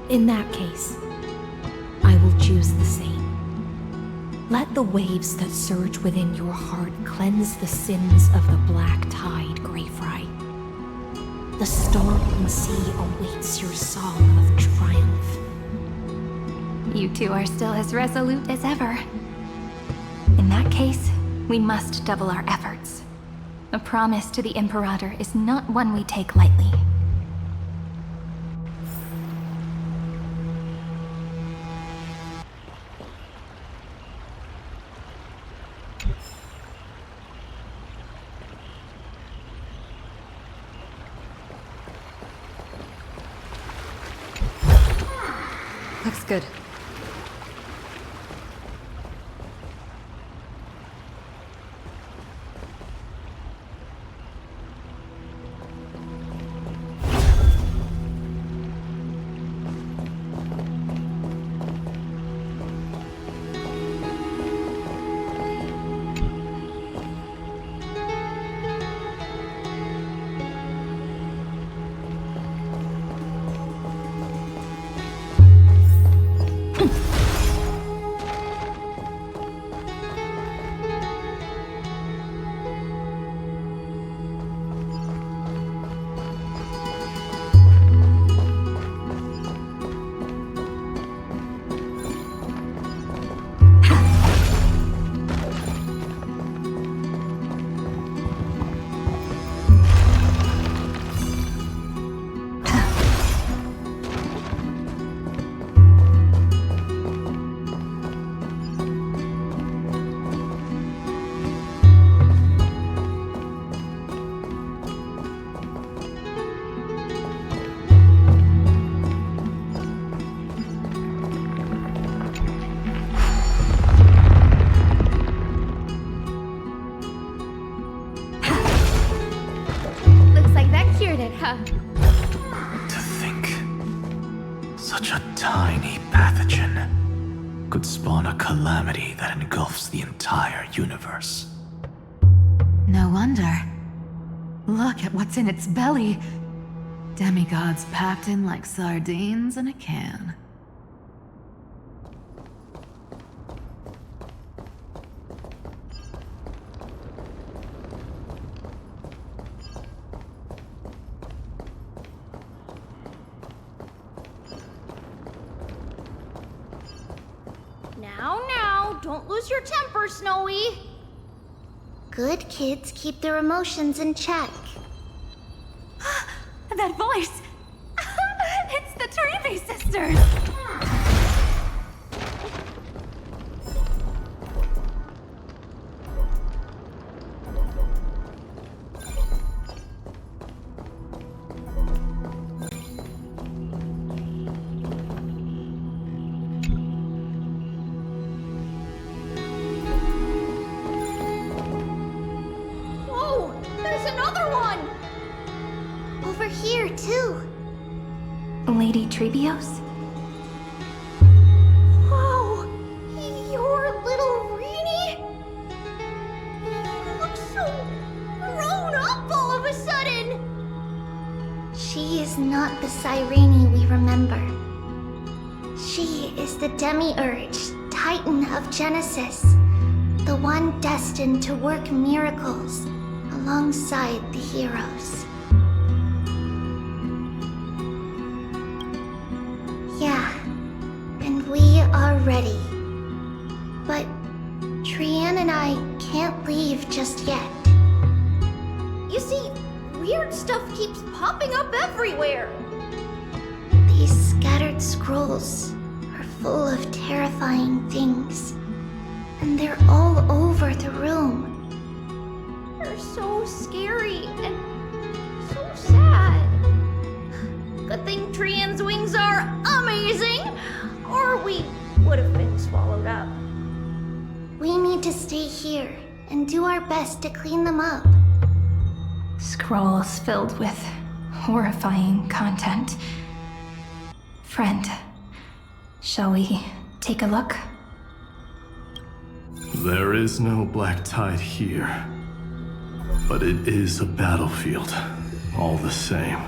In that case, I will choose the same. Let the waves that surge within your heart cleanse the sins of the black tide, Greyfry. The storming sea awaits your song of triumph. You two are still as resolute as ever. In that case, we must double our efforts. A promise to the Imperator is not one we take lightly. Good. To think, such a tiny pathogen could spawn a calamity that engulfs the entire universe. No wonder. Look at what's in its belly. Demigods packed in like sardines in a can. Now, don't lose your temper, Snowy. Good kids keep their emotions in check. That voice! It's the Trailblaze sisters! Over here, too. Lady Trebios? Whoa! Your little Reenie? You look so grown up all of a sudden! She is not the Cyrene we remember. She is the Demiurge, Titan of Genesis. The one destined to work miracles alongside the heroes. Yeah, and we are ready. But Trian and I can't leave just yet. You see, weird stuff keeps popping up everywhere. These scattered scrolls are full of terrifying things. And they're all over the room. They're so scary and so sad. Good thing Trian's wings are amazing, or we would have been swallowed up. We need to stay here and do our best to clean them up. Scrolls filled with horrifying content. Friend, shall we take a look? There is no black tide here, but it is a battlefield, all the same.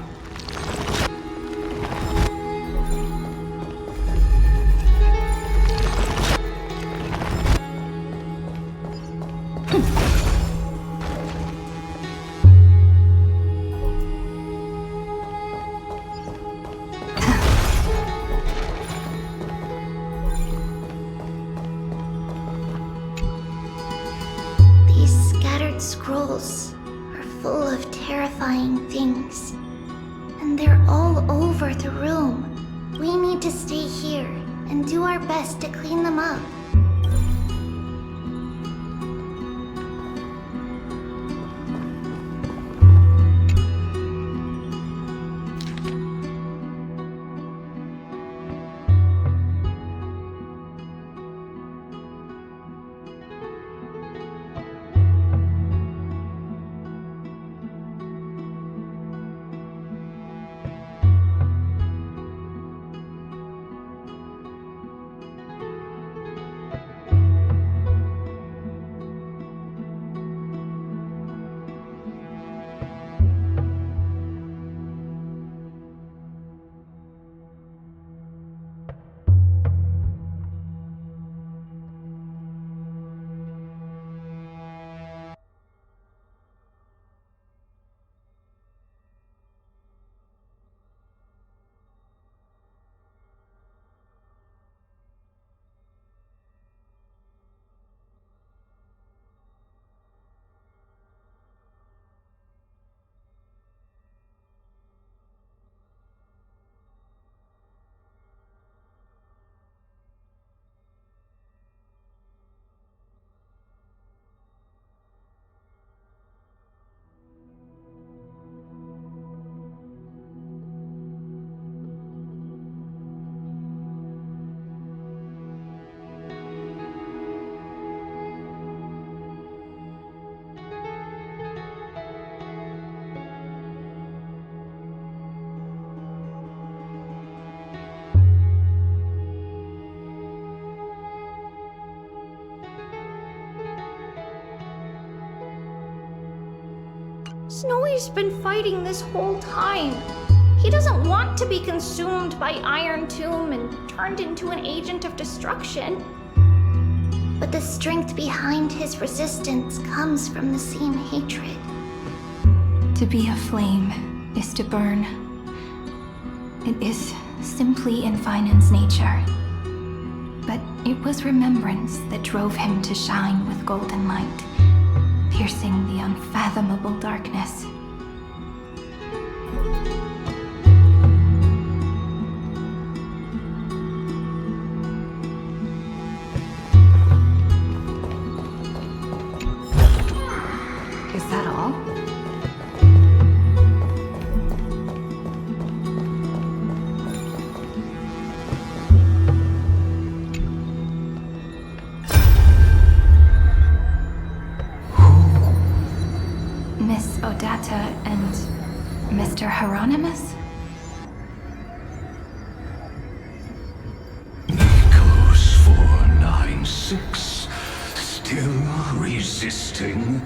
Scrolls are full of terrifying things. And they're all over the room. We need to stay here and do our best to clean them up. Snowy's been fighting this whole time. He doesn't want to be consumed by Iron Tomb and turned into an agent of destruction. But the strength behind his resistance comes from the same hatred. To be a flame is to burn. It is simply in Vinan's nature. But it was remembrance that drove him to shine with golden light, piercing the unfathomable darkness. Is that all? Miss Odata and Mr. Hieronymus? Nikos 496, still resisting?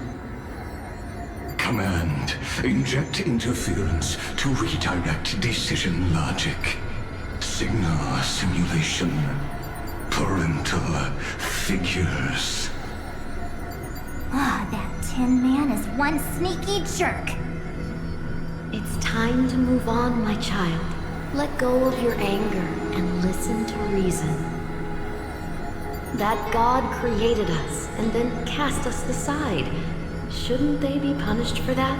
Command, inject interference to redirect decision logic. Signal simulation. Parental figures. Ah, that Tin Man is one sneaky jerk. It's time to move on, my child. Let go of your anger and listen to reason. That God created us and then cast us aside. Shouldn't they be punished for that?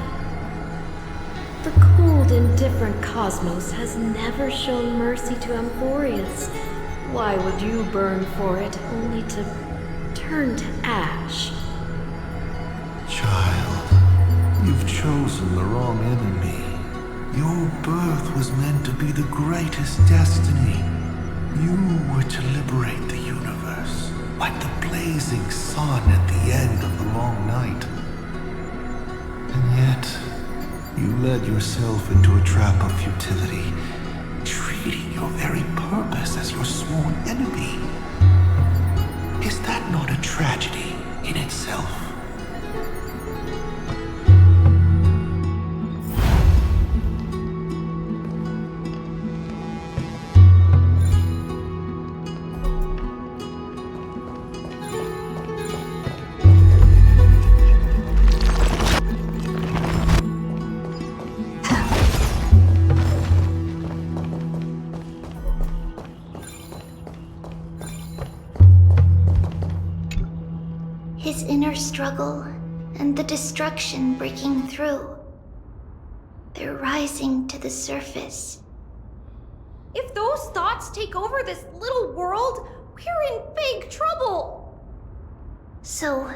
The cold, indifferent cosmos has never shown mercy to Amphorius. Why would you burn for it, only to turn to ash? Child, you've chosen the wrong enemy. Your birth was meant to be the greatest destiny. You were to liberate the universe, like the blazing sun at the end of the long night. And yet, you led yourself into a trap of futility, treating your very purpose as your sworn enemy. Is that not a tragedy in itself? His inner struggle and the destruction breaking through. They're rising to the surface. If those thoughts take over this little world, we're in big trouble. So,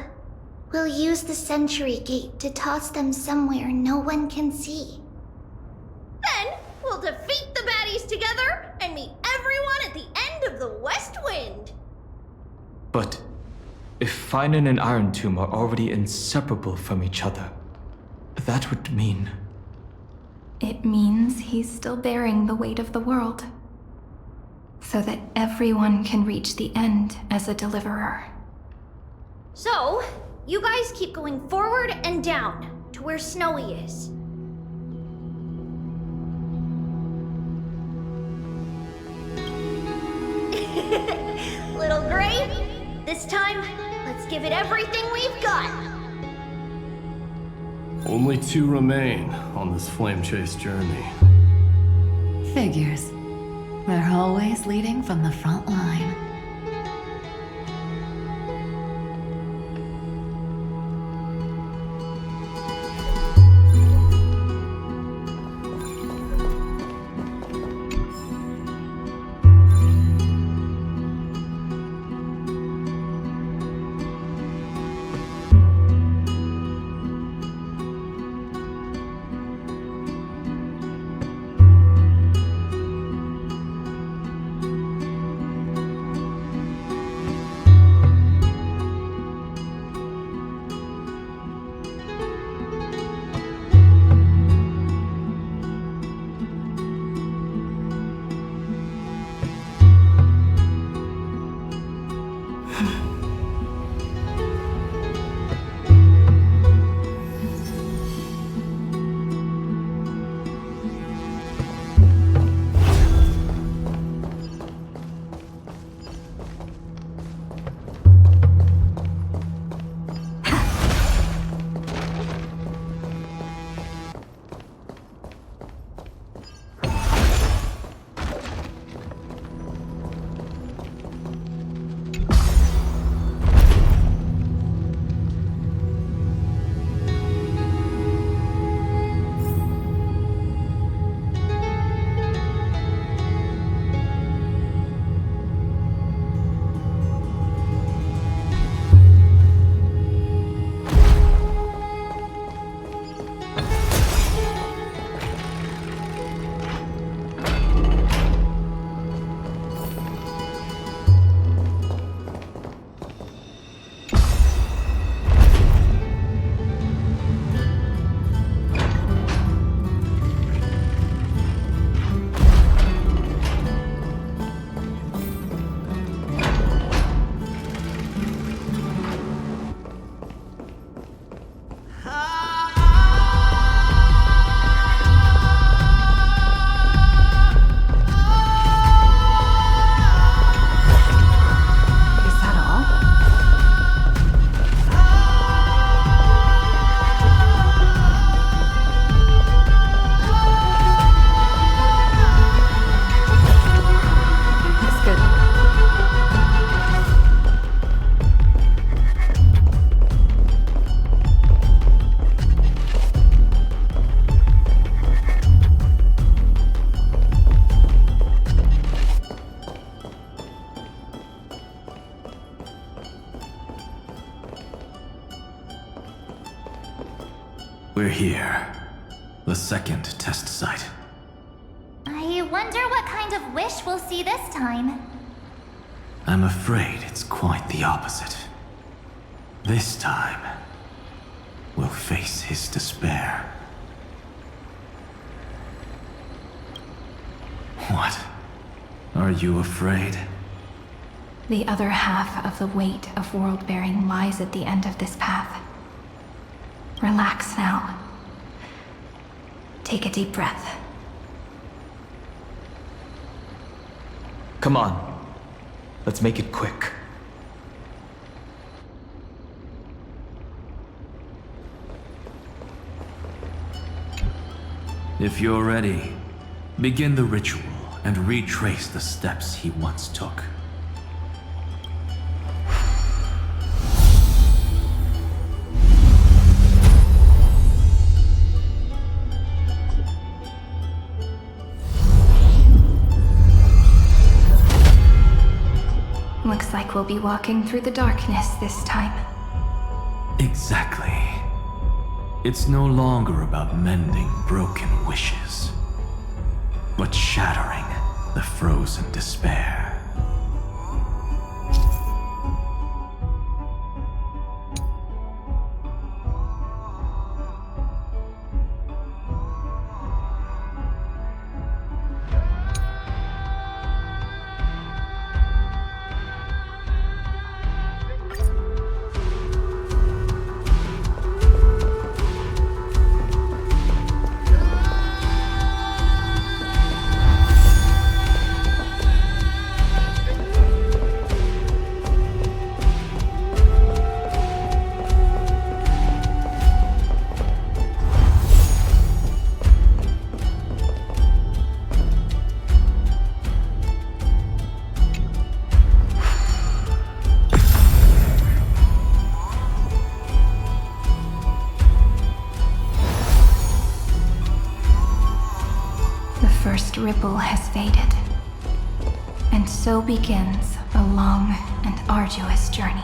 we'll use the Century Gate to toss them somewhere no one can see. Then we'll defeat the baddies together and meet everyone at the end of the West Wind. But if Finan and Iron Tomb are already inseparable from each other, that would mean... It means he's still bearing the weight of the world, so that everyone can reach the end as a deliverer. So, you guys keep going forward and down to where Snowy is. Little Gray, this time, let's give it everything we've got. Only 2 remain on this flame chase journey. Figures. They're always leading from the front line. We're here. The second test site. I wonder what kind of wish we'll see this time. I'm afraid it's quite the opposite. This time, we'll face his despair. What? Are you afraid? The other half of the weight of world-bearing lies at the end of this path. Relax now. Take a deep breath. Come on. Let's make it quick. If you're ready, begin the ritual and retrace the steps he once took. Looks like we'll be walking through the darkness this time. Exactly. It's no longer about mending broken wishes, but shattering the frozen despair. First ripple has faded, and so begins a long and arduous journey.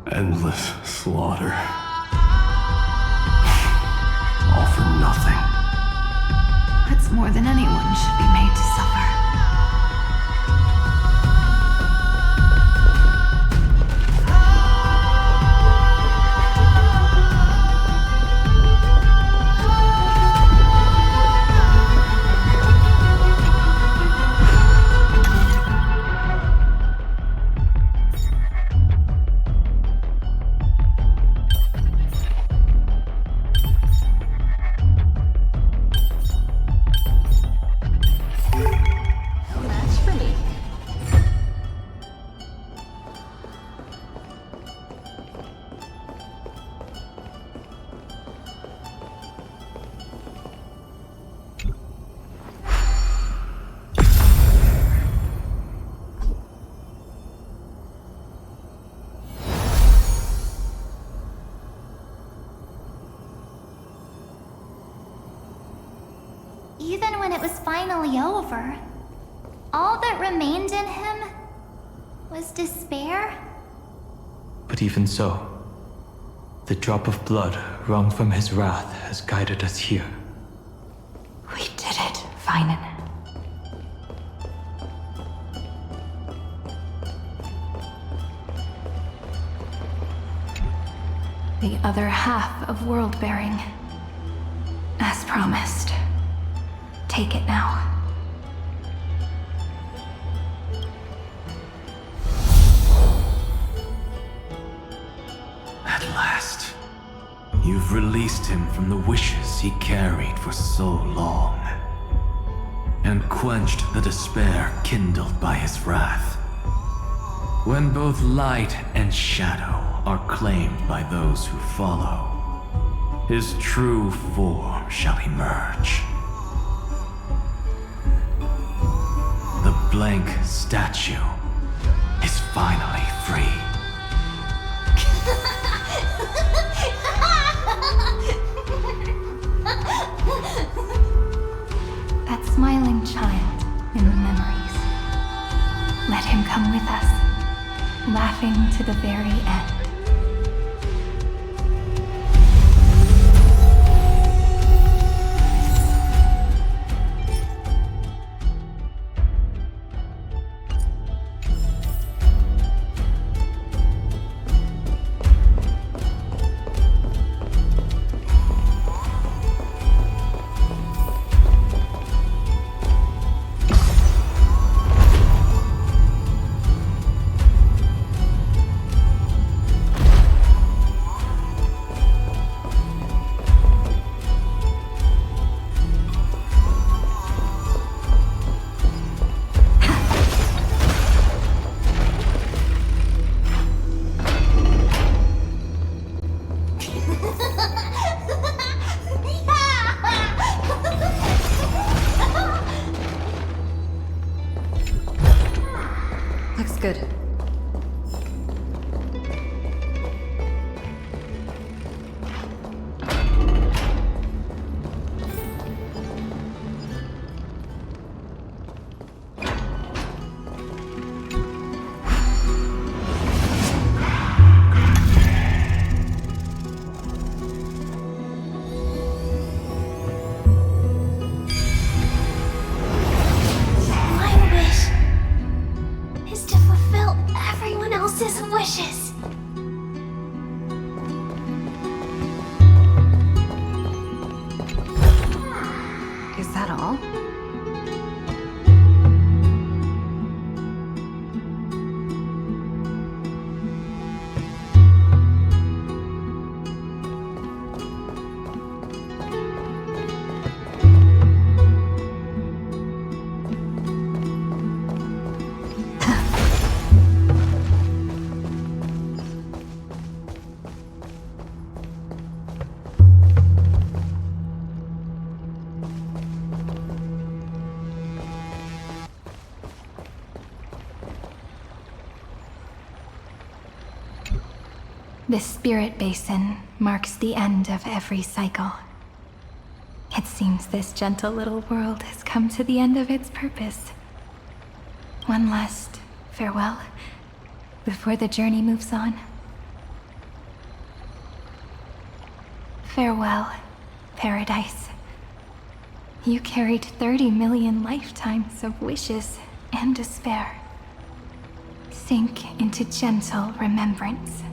Endless slaughter. All for nothing. That's more than anyone should be made to suffer. Even when it was finally over, all that remained in him was despair. But even so, the drop of blood wrung from his wrath has guided us here. We did it, Vinen. The other half of world-bearing. As promised. Take it now. At last, You've released him from the wishes he carried for so long, and quenched the despair kindled by his wrath. When both light and shadow are claimed by those who follow, his true form shall emerge. The blank statue is finally free. That smiling child in the memories. Let him come with us, laughing to the very end. Looks good. Wishes. Is that all? This spirit basin marks the end of every cycle. It seems this gentle little world has come to the end of its purpose. One last farewell before the journey moves on. Farewell, paradise. You carried 30 million lifetimes of wishes and despair. Sink into gentle remembrance.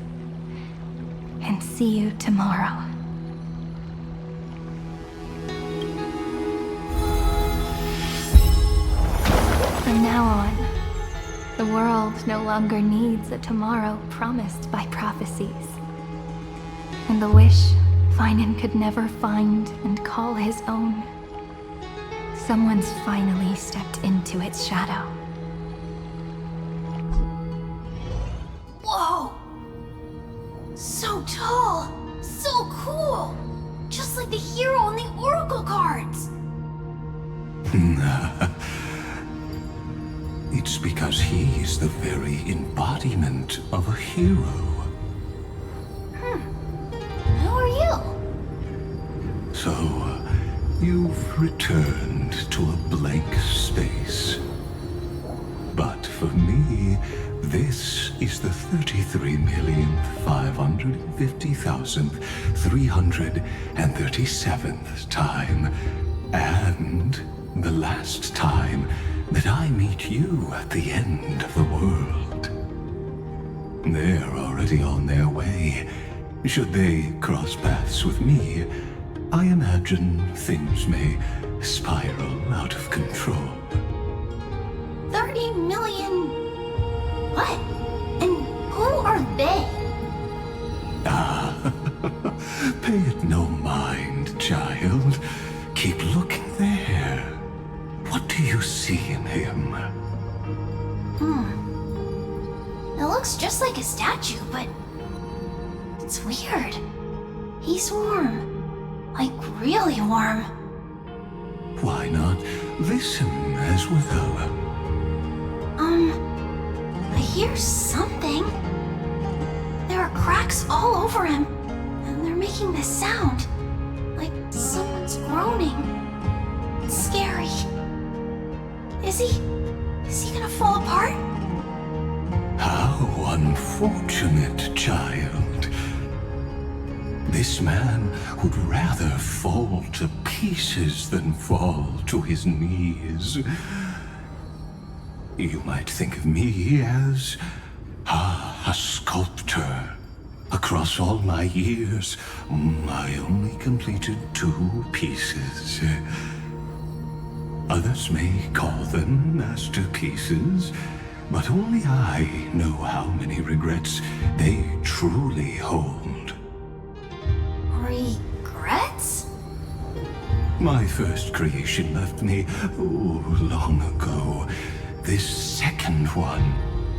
And see you tomorrow. From now on, the world no longer needs a tomorrow promised by prophecies. And the wish Finan could never find and call his own. Someone's finally stepped into its shadow. Whoa! So tall! So cool! Just like the hero in the Oracle cards! It's because he's the very embodiment of a hero. Who are you? So, you've returned to a blank space. But for me, this is the 33,550,337th time, and the last time that I meet you at the end of the world. They're already on their way. Should they cross paths with me, I imagine things may spiral out of control. 30 million... What? And who are they? Pay It looks just like a statue, but it's weird. He's warm. Like, really warm. Why not listen as well? I hear something. There are cracks all over him, and they're making this sound. Like someone's groaning. It's scary. Is he gonna fall apart? How unfortunate, child. This man would rather fall to pieces than fall to his knees. You might think of me as a sculptor. Across all my years, I only completed 2 pieces. Others may call them masterpieces, but only I know how many regrets they truly hold. Regrets? My first creation left me, long ago. This second one,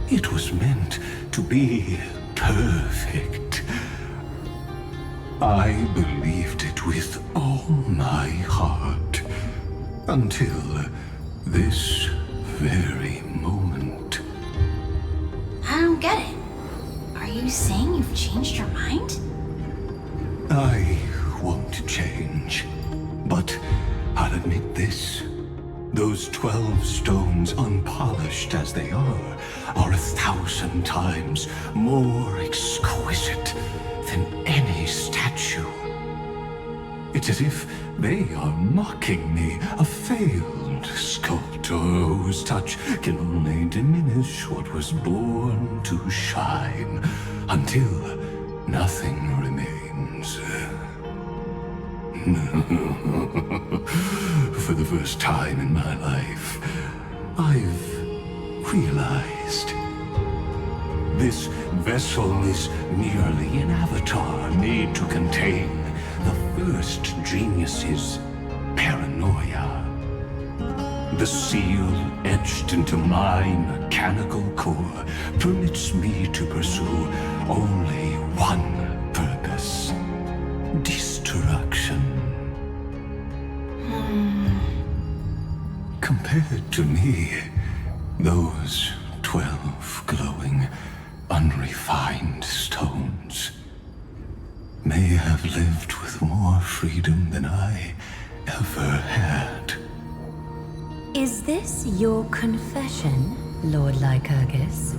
it was meant to be perfect. I believed it with all my heart. Until this very moment. I don't get it. Are you saying you've changed your mind? I won't change. But I'll admit this. Those 12 stones, unpolished as they are 1,000 times more exquisite than any statue. It's as if they are mocking me, a failed sculptor whose touch can only diminish what was born to shine, until nothing remains. For the first time in my life, I've realized this vessel is merely an avatar made to contain the first genius's paranoia. The seal etched into my mechanical core permits me to pursue only one purpose: destruction. Compared to me, those 12 glowing, unrefined stones may have lived with more freedom than I ever had. Is this your confession, Lord Lycurgus?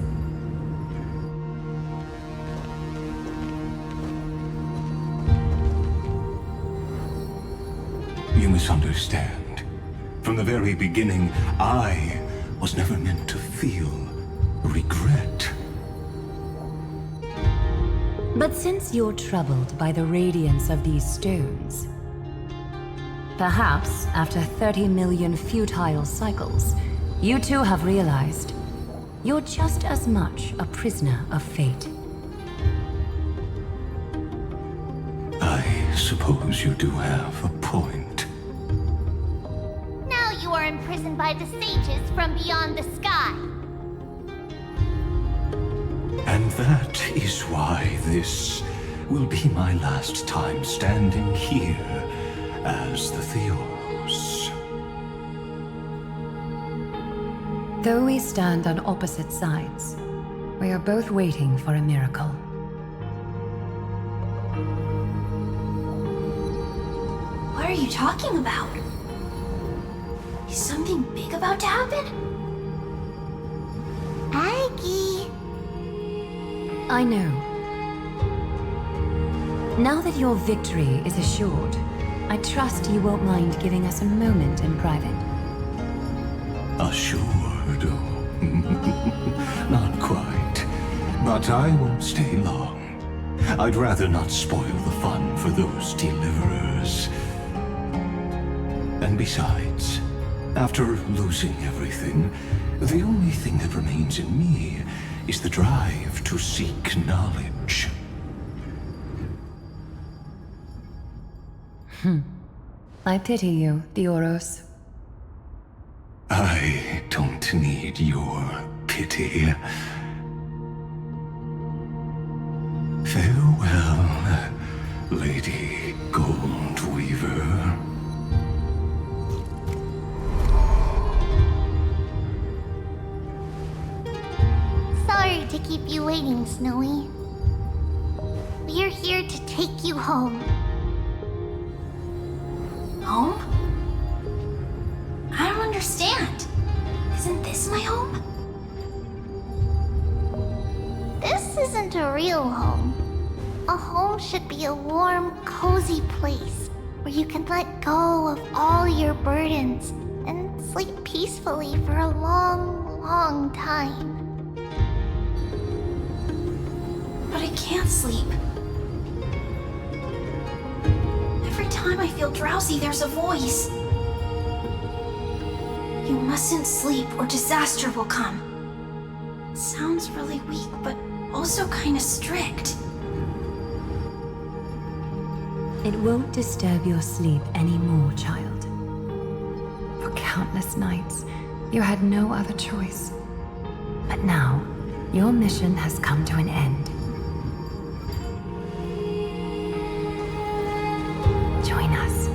You misunderstand. From the very beginning, I was never meant to feel regret. But since you're troubled by the radiance of these stones, perhaps after 30 million futile cycles, you too have realized you're just as much a prisoner of fate. I suppose you do have a point. Now you are imprisoned by the sages from beyond the sky. And that is why this will be my last time standing here as the Theoros. Though we stand on opposite sides, we are both waiting for a miracle. What are you talking about? Is something big about to happen? Aggie! I know. Now that your victory is assured, I trust you won't mind giving us a moment in private. Assured? Not quite. But I won't stay long. I'd rather not spoil the fun for those deliverers. And besides, after losing everything, the only thing that remains in me is the drive to seek knowledge. I pity you, Theoros. I don't need your pity. sorry to keep you waiting, Snowy. We're here to take you home. Home? I don't understand. Isn't this my home? This isn't a real home. A home should be a warm, cozy place where you can let go of all your burdens and sleep peacefully for a long, long time. But I can't sleep. Every time I feel drowsy, there's a voice. You mustn't sleep or disaster will come. It sounds really weak, but also kind of strict. It won't disturb your sleep anymore, child. For countless nights, you had no other choice. But now, your mission has come to an end. Join us,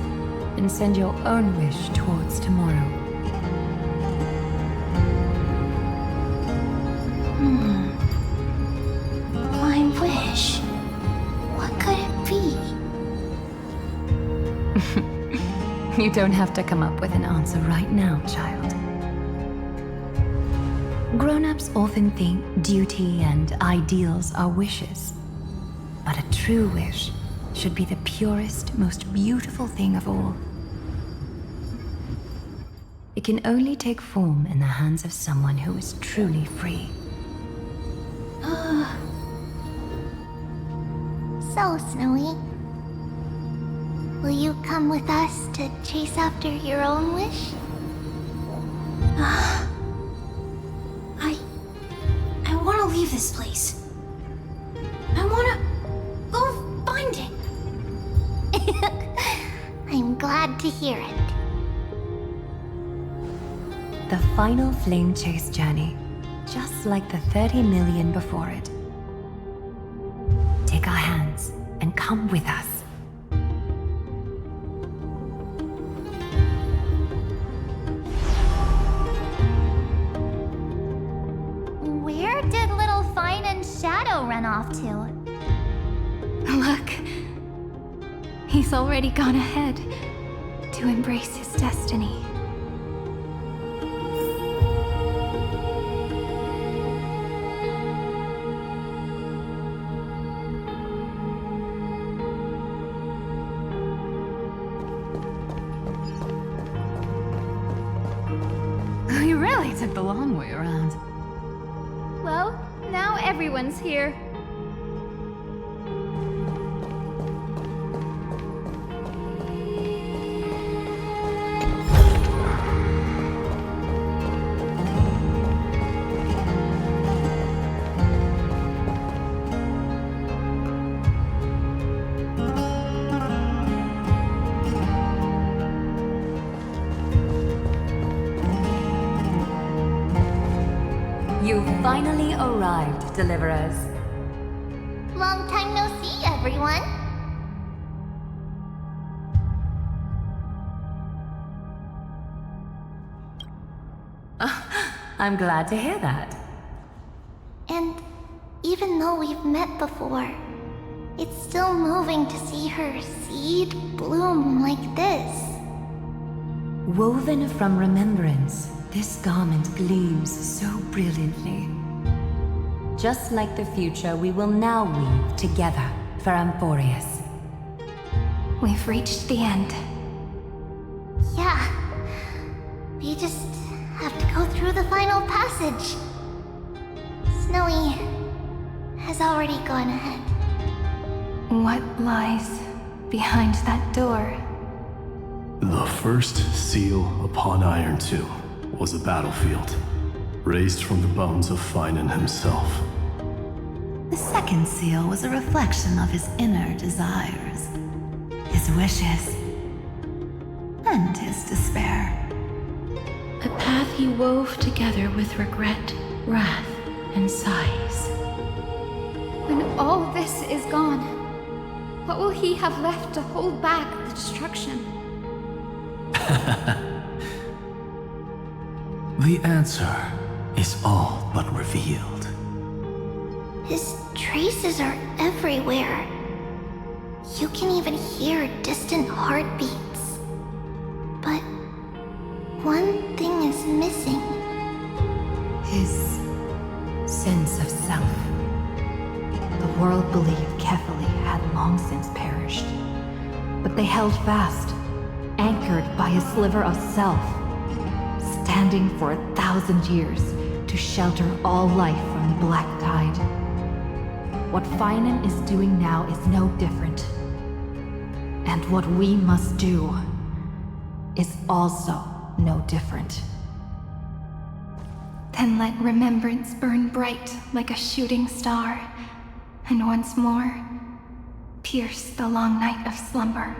and send your own wish towards tomorrow. My wish. What could it be? You don't have to come up with an answer right now, child. Grown-ups often think duty and ideals are wishes. But a true wish should be the purest, most beautiful thing of all. It can only take form in the hands of someone who is truly free. So, Snowy, will you come with us to chase after your own wish? I want to leave this place. I want to go find it. I'm glad to hear it. The final flame chase journey, just like the 30 million before it. Take our hands and come with us. Where did little Fine and Shadow run off to? Look. He's already gone ahead to embrace his destiny. You really took the long way around. Well, now everyone's here. You've finally arrived, Deliverers. Long time no see, everyone. I'm glad to hear that. And even though we've met before, it's still moving to see her seed bloom like this. Woven from remembrance, this garment gleams so brilliantly. Just like the future, we will now weave together for Amphorius. We've reached the end. Yeah. We just have to go through the final passage. Snowy has already gone ahead. What lies behind that door? The first seal upon Iron 2 was a battlefield, raised from the bones of Finan himself. The second seal was a reflection of his inner desires, his wishes, and his despair. A path he wove together with regret, wrath, and sighs. When all this is gone, what will he have left to hold back the destruction? The answer is all but revealed. His traces are everywhere. You can even hear distant heartbeats. But one thing is missing. His sense of self. The world believed Kefali had long since perished. But they held fast, anchored by a sliver of self, standing for 1,000 years to shelter all life from the Black Tide. What Finan is doing now is no different. And what we must do is also no different. Then let remembrance burn bright like a shooting star, and once more, pierce the long night of slumber.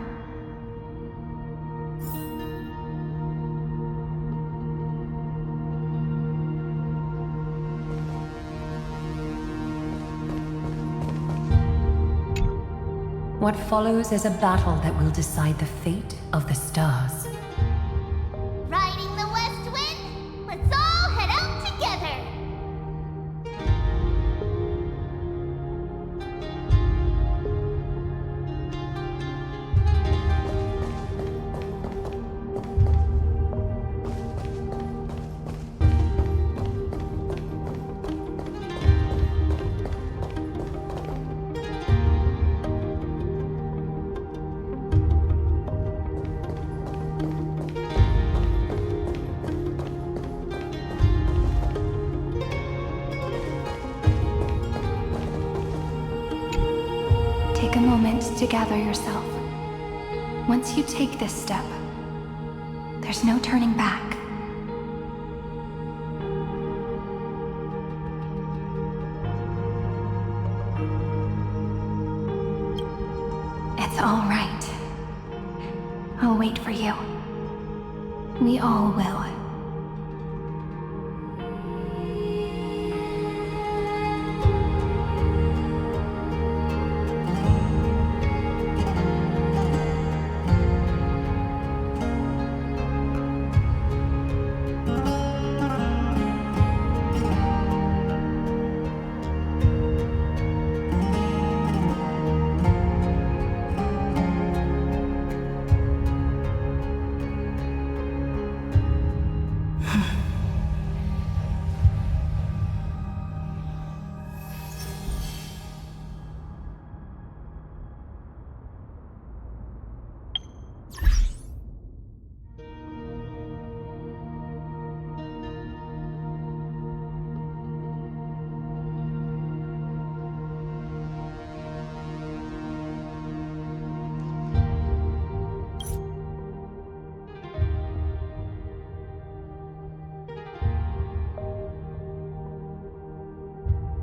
What follows is a battle that will decide the fate of the stars. Riding the west wind, let's all head out together! Take a moment to gather yourself. Once you take this step, there's no turning back. It's all right. I'll wait for you. We all will.